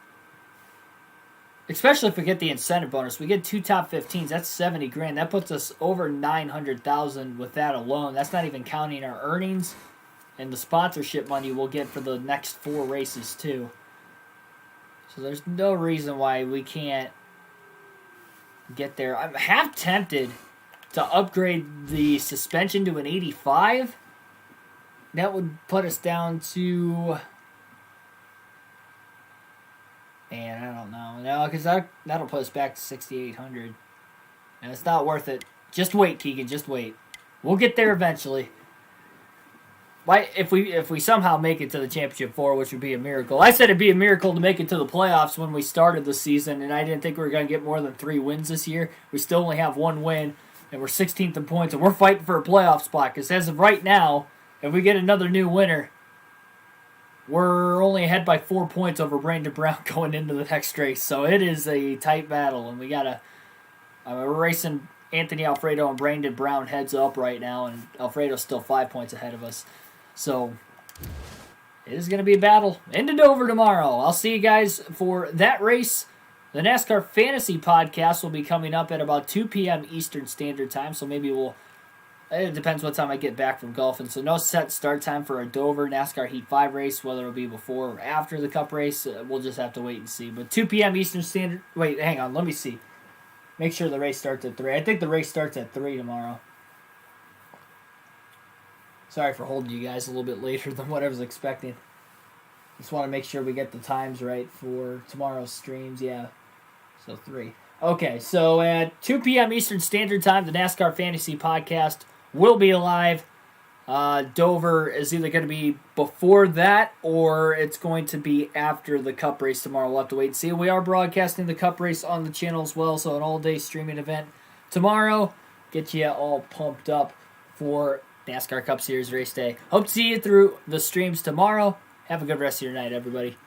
Especially if we get the incentive bonus. We get 2 top 15s. That's $70,000. That puts us over $900,000 with that alone. That's not even counting our earnings and the sponsorship money we'll get for the next 4 races too. So there's no reason why we can't get there. I'm half tempted to upgrade the suspension to an 85. That would put us down to... And I don't know. No, because that'll put us back to 6,800. And it's not worth it. Just wait, Keegan. Just wait. We'll get there eventually. Why, if we somehow make it to the Championship 4, which would be a miracle. I said it'd be a miracle to make it to the playoffs when we started the season, and I didn't think we were going to get more than 3 wins this year. We still only have 1 win, and we're 16th in points, and we're fighting for a playoff spot. Because as of right now, if we get another new winner, we're only ahead by 4 points over Brandon Brown going into the next race. So it is a tight battle, and we got we're racing Anthony Alfredo and Brandon Brown heads up right now, and Alfredo's still 5 points ahead of us. So it is going to be a battle. Into Dover tomorrow. I'll see you guys for that race. The NASCAR Fantasy Podcast will be coming up at about 2 p.m. Eastern Standard Time, so maybe it depends what time I get back from golfing. So no set start time for a Dover NASCAR Heat 5 race, whether it'll be before or after the Cup race. We'll just have to wait and see. But 2 p.m. Eastern Standard... Wait, hang on. Let me see. Make sure the race starts at 3. I think the race starts at 3 tomorrow. Sorry for holding you guys a little bit later than what I was expecting. Just want to make sure we get the times right for tomorrow's streams. Yeah, so 3. Okay, so at 2 p.m. Eastern Standard Time, the NASCAR Fantasy Podcast will be live. Dover is either going to be before that or it's going to be after the Cup race tomorrow. We'll have to wait and see. We are broadcasting the Cup race on the channel as well, so an all-day streaming event tomorrow. Get you all pumped up for NASCAR Cup Series race day. Hope to see you through the streams tomorrow. Have a good rest of your night, everybody.